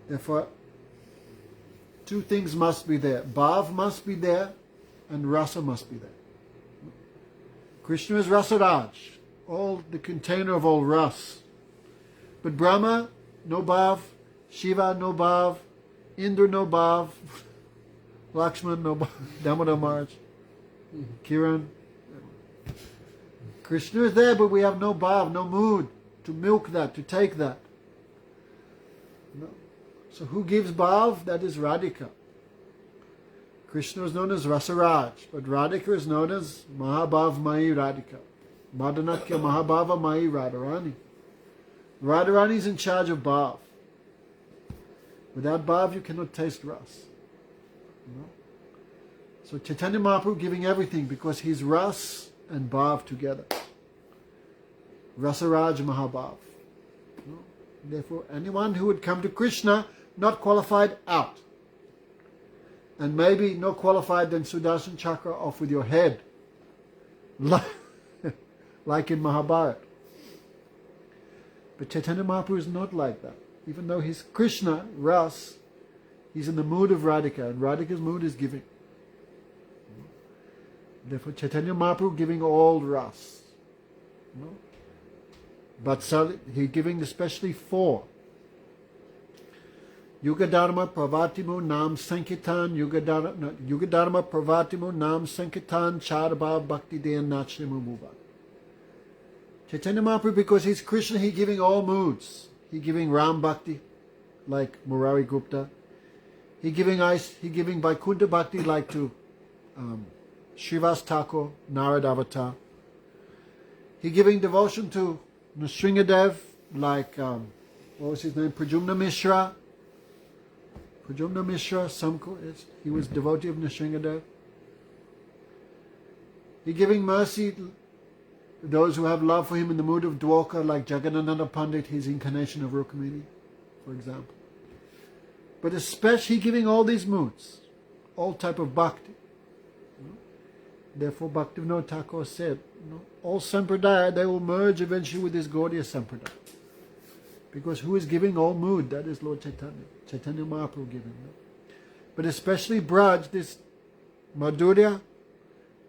Therefore, 2 things must be there. Bhav must be there, and rasa must be there. Krishna is Rasaraj, all the container of all ras. But Brahma, no bhav. Shiva, no bhav. Indra, no bhav. Lakshman, no bhav. Damodar Maharaj. Kiran. Krishna is there, but we have no bhav, no mood to milk that, to take that. No. So who gives bhav? That is Radhika. Krishna is known as Rasaraj, but Radhika is known as Mahabhav Mai Radhika. Madanatya Mahabhava Mai Radharani. Radharani is in charge of bhav. Without bhav, you cannot taste ras. No? So Chaitanya Mahaprabhu giving everything because he's ras and bhav together. Rasaraj Mahabhav. No? Therefore, anyone who would come to Krishna, not qualified, out. And maybe no qualified, then Sudarshan Chakra off with your head. Like in Mahabharata. But Chaitanya Mahaprabhu is not like that. Even though he's Krishna, Ras, he's in the mood of Radhika, and Radhika's mood is giving. Therefore Chaitanya Mahaprabhu giving all Ras. No? But he's giving especially 4. Yuga Dharma Pravatimu Nam Sankirtan, Yuga Dharma Pravatimu Nam Sankirtan, Charbhav Bhakti Deyan Nachnimu Bhuva. Chaitanya Mahaprabhu, because he's Krishna, he giving all moods. He giving Ram Bhakti, like Murari Gupta. He giving Vaikuntha Bhakti, like to Srivas Thakur, Narad Avatar. He giving devotion to Nrsingadev, like, what was his name, Prajumna Mishra. Prajumna Mishra, he was devotee of Nrsingadev. He giving mercy to those who have love for him in the mood of Dwarka, like Jagannatha Pandit, his incarnation of Rukmini, for example. But especially giving all these moods, all type of bhakti. Therefore, Bhaktivinoda Thakur said, all sampradaya, they will merge eventually with this Gaudiya sampradaya. Because who is giving all mood? That is Lord Chaitanya. Chaitanya Mahaprabhu giving. But especially Vraj, this Madhurya,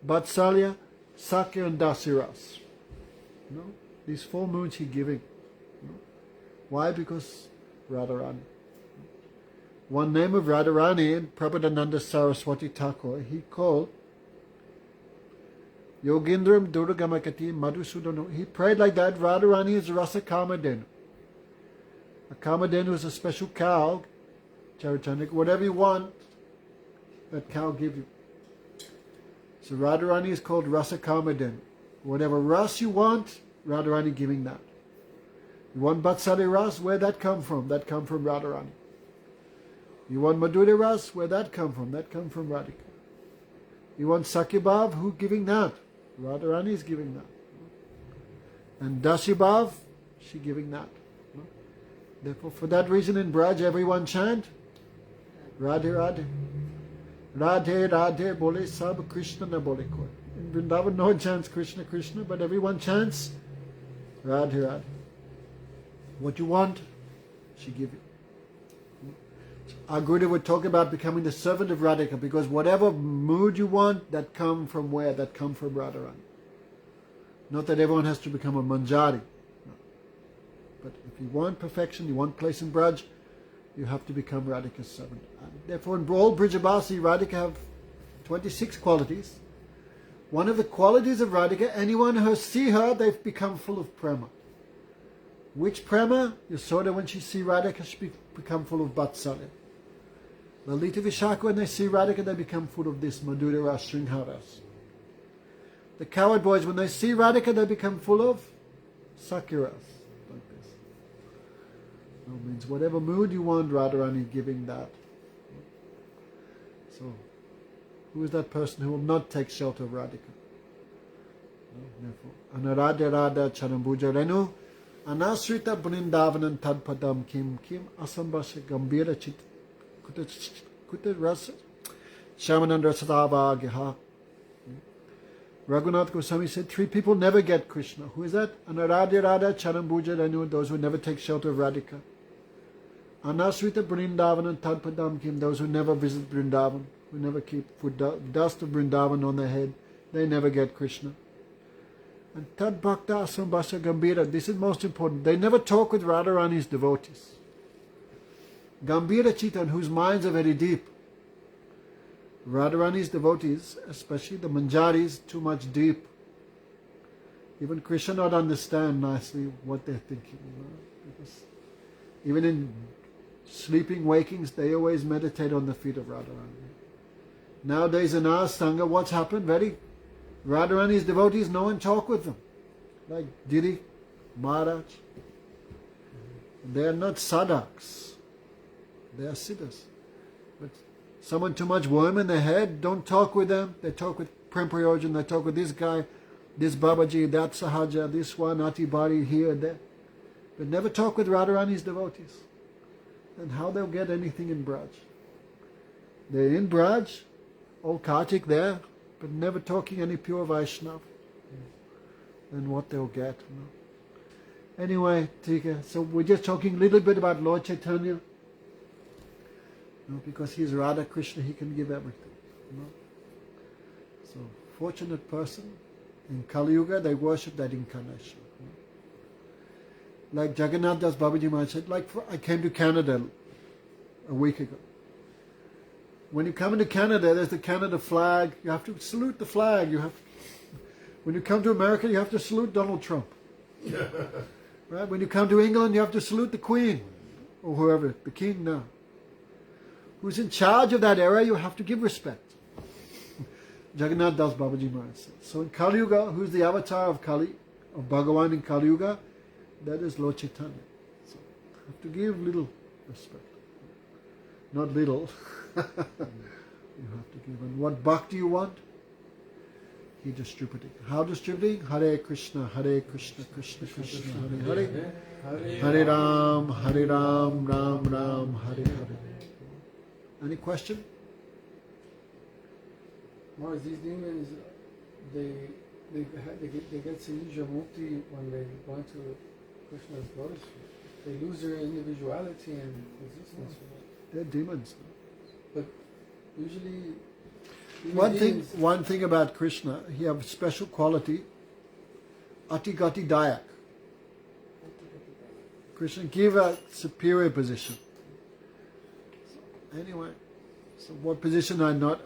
Vatsalya, Sakya and Dasiras. These 4 moods he giving. Why? Because Radharani. One name of Radharani in Prabhupada Saraswati Thakur, he called Yogindram Durgamakati Madhusudano. He prayed like that. Radharani is Rasa Kamadenu. A Kamadenu is a special cow, Charichanik. Whatever you want, that cow give you. So Radharani is called Rasa Kamadenu. Whatever ras you want, Radharani giving that. You want Vatsalya ras? Where that come from? That come from Radharani. You want Madhurya ras? Where that come from? That come from Radhika. You want Sakyabhav? Who giving that? Radharani is giving that. And Dasibhav, she giving that. Therefore, for that reason in Vraj, everyone chant Radhe Radhe. Radhe Radhe bole sab Krishna na bole koi. In Vrindavan, no one chants Krishna Krishna, but everyone chants Radhe Radhe. What you want, she give you. Our Guru would talk about becoming the servant of Radhika, because whatever mood you want, that come from where? That come from Radharani. Not that everyone has to become a manjari. No. But if you want perfection, you want place in Braj, you have to become Radhika's servant. And therefore in all Brijabasi, Radhika have 26 qualities. One of the qualities of Radhika, anyone who see her, they've become full of prema. Which prema? Yasoda, when she see Radhika, she become full of Vatsalya. Lalita Vishaka, when they see Radhika, they become full of this Madhurya Ras, Sringharas. The coward boys, when they see Radhika, they become full of Sakyaras. Like this. So it means whatever mood you want, Radharani giving that. So, who is that person who will not take shelter of Radhika? Anaradya Radha Chanambuja Renu Anasrita Brindavanam Tadpadam Kim Asambasha Gambira Chit Kuta Rasa Shamanandra Sadavagiha. Raghunath Goswami said 3 people never get Krishna. Who is that? Anaradya Radha Chanambuja Renu, those who never take shelter of Radhika. Anasrita Brindavanam Tadpadam Kim, those who never visit Vrindavan, who never keep dust of Vrindavan on their head, they never get Krishna. And Tad Bhakta Asambhasya Gambira, this is most important. They never talk with Radharani's devotees. Gambira Chitan, whose minds are very deep. Radharani's devotees, especially the Manjaris, too much deep. Even Krishna not understand nicely what they're thinking. Because even in sleeping, wakings, they always meditate on the feet of Radharani. Nowadays in our Sangha, what's happened? Radharani's devotees, no one talk with them. Like Diri, Maharaj. They are not sadhaks. They are siddhas. But someone too much worm in their head, don't talk with them. They talk with Prem Prayojan, they talk with this guy, this Babaji, that Sahaja, this one, Atibari, here and there. But never talk with Radharani's devotees. And how they'll get anything in Braj? They're in Braj, all Kartik there, but never talking any pure Vaishnav. Then what they'll get. Anyway, Tika, so we're just talking a little bit about Lord Chaitanya. Because he's Radha Krishna, he can give everything. So, fortunate person. In Kali Yuga, they worship that incarnation. Like Jagannath Das Babaji Maharaj said, I came to Canada a week ago. When you come into Canada, there's the Canada flag. You have to salute the flag. When you come to America, you have to salute Donald Trump. Right? When you come to England, you have to salute the Queen or whoever, the King now. Who's in charge of that area, you have to give respect. Jagannath Das Babaji Maharaj said. So in Kali Yuga, who's the avatar of Bhagavan in Kali Yuga? That is Lord Chaitanya. So you have to give little respect. Not little. You have to give. And what bhakti you want? He distributing. How distributing? Hare Krishna, Krishna Krishna, Hare Hare. Hare Ram, Ram Ram, Hare Hare. Any question? Mars, these demons, they get Sayuja Mukti when they go into Krishna's lotus. They lose their individuality and existence. They're demons. But usually, One thing about Krishna, he has a special quality, Atigati Dayak. Krishna give a superior position. Anyway, so what position are not?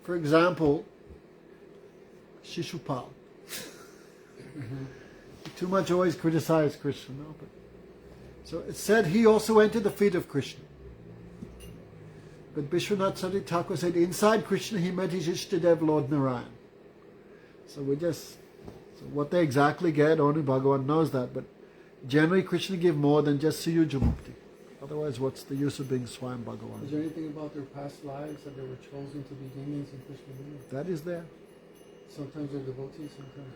For example, Shishupal. Too much always criticize Krishna. No? So it said he also went to the feet of Krishna. But Vishwanath Sati Thakur said inside Krishna he met his Ishtadev Lord Narayan. So what they exactly get, only Bhagavan knows that. But generally Krishna give more than just Suyuja Mukti. Otherwise what's the use of being Swayam Bhagavan? Is there anything about their past lives that they were chosen to be demons in Krishna Lila? That is there. Sometimes they're devotees, sometimes not.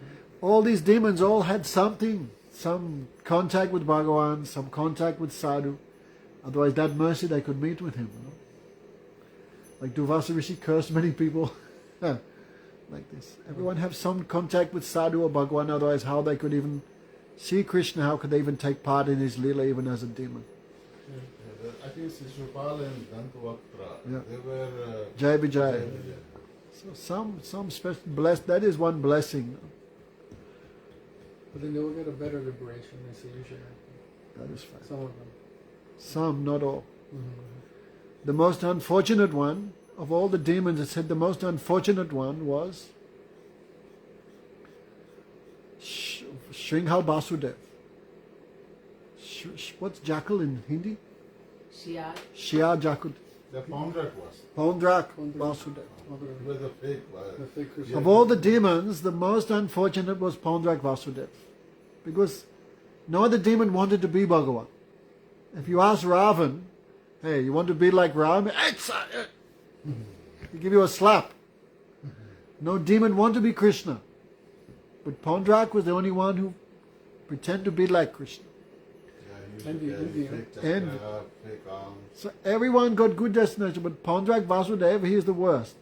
All these demons all had something. Some contact with Bhagavan, some contact with Sadhu. Otherwise that mercy they could meet with him. You know? Like Durvasa Rishi cursed many people like this. Everyone have some contact with Sadhu or Bhagavan, otherwise how they could even see Krishna, how could they even take part in his Leela even as a demon? Yeah, I think Shishupal and Dantavaktra, they were Jai Vijay. Jai Vijay. So some special blessed, that is one blessing. But then they will get a better liberation than Sayuja. That is fine. Some of them. Some, not all. Mm-hmm. The most unfortunate one of all the demons, it said the most unfortunate one was Shringhal Basudev. What's jackal in Hindi? Shia Jakut. The Paundrak was. Paundrak Basudev. He was a fake. The fake Krishna. Of all the demons, the most unfortunate was Paundrak Vasudev. Because no other demon wanted to be Bhagavan. If you ask Ravan, hey, you want to be like Ram? He give you a slap. No demon want to be Krishna. But Paundrak was the only one who pretended to be like Krishna. Yeah, he used to carry fake Envy. chakra, fake arms. So everyone got good destination, but Paundrak Vasudev, he is the worst.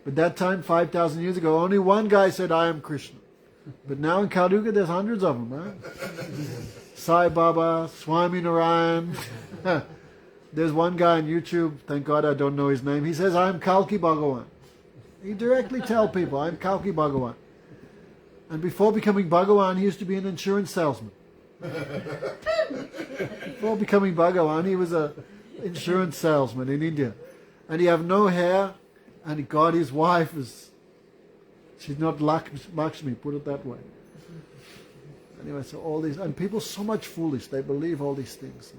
But that time, 5,000 years ago, only one guy said, I am Krishna. But now in Kali Yuga, there's hundreds of them, right? Sai Baba, Swami Narayan. There's one guy on YouTube, thank God I don't know his name, he says, I'm Kalki Bhagavan. He directly tell people, I'm Kalki Bhagavan. And before becoming Bhagavan, he used to be an insurance salesman. Before becoming Bhagavan, he was an insurance salesman in India. And he have no hair, and God, his wife she's not Lakshmi, put it that way. Anyway, so all these, and people so much foolish, they believe all these things.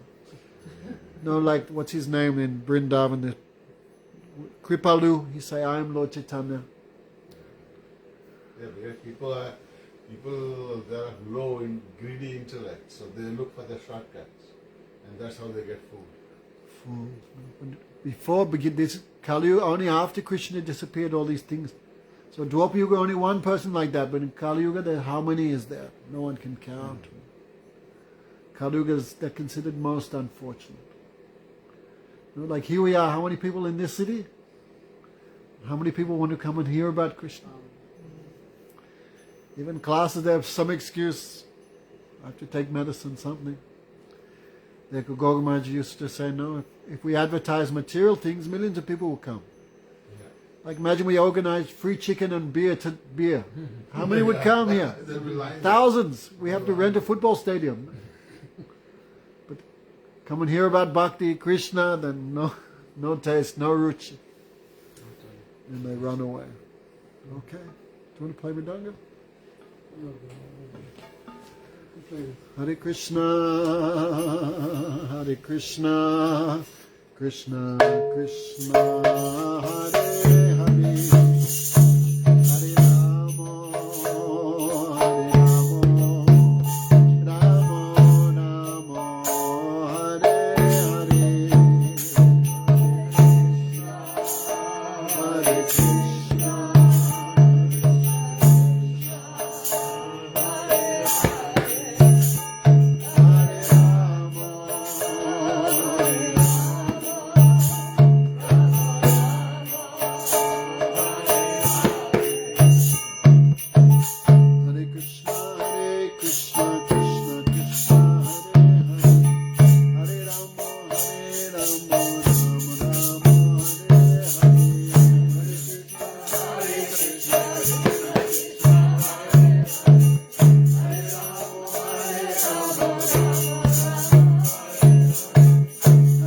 No, like, what's his name in Vrindavan? Kripalu, he say, I am Lord Chaitanya. Yeah, because people are low in greedy intellect, so they look for the shortcuts, and that's how they get fooled. Before this Kali Yuga, only after Krishna disappeared, all these things. So Dwapara Yuga, only one person like that, but in Kali Yuga, how many is there? No one can count. Kali Yuga they're considered most unfortunate. You know, like here we are, how many people in this city? How many people want to come and hear about Krishna? Even classes, they have some excuse. I have to take medicine, something. Like Gogamaji used to say, no, if we advertise material things, millions of people will come. Yeah. Like imagine we organized free chicken and beer. How many would come here? There'll be lines. Thousands. We have to rent a football stadium. But come and hear about Bhakti, Krishna, then no taste, no ruchi. And they run away. Okay. Do you want to play Mridanga? Please. Hare Krishna, Hare Krishna, Krishna Krishna, Hare Hare, Hare Rama, Hare Rama, Rama Rama, Hare Hare, Hare Krishna. Hare Krishna, Krishna Krishna, Hare Hare, Hare Rama, Rama Rama, Hare Hare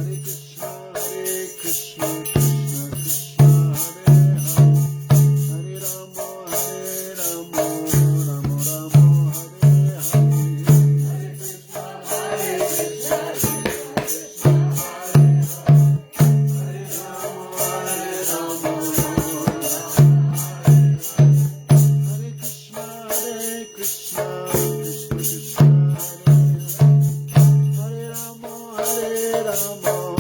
Krishna, Krishna Krishna, Hare Hare, Hare Rama, Rama Rama, Hare Hare Krishna, Krishna Krishna, Hare Rama, Rama Rama,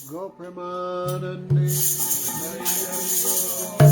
Go Premanande, Hare Hare.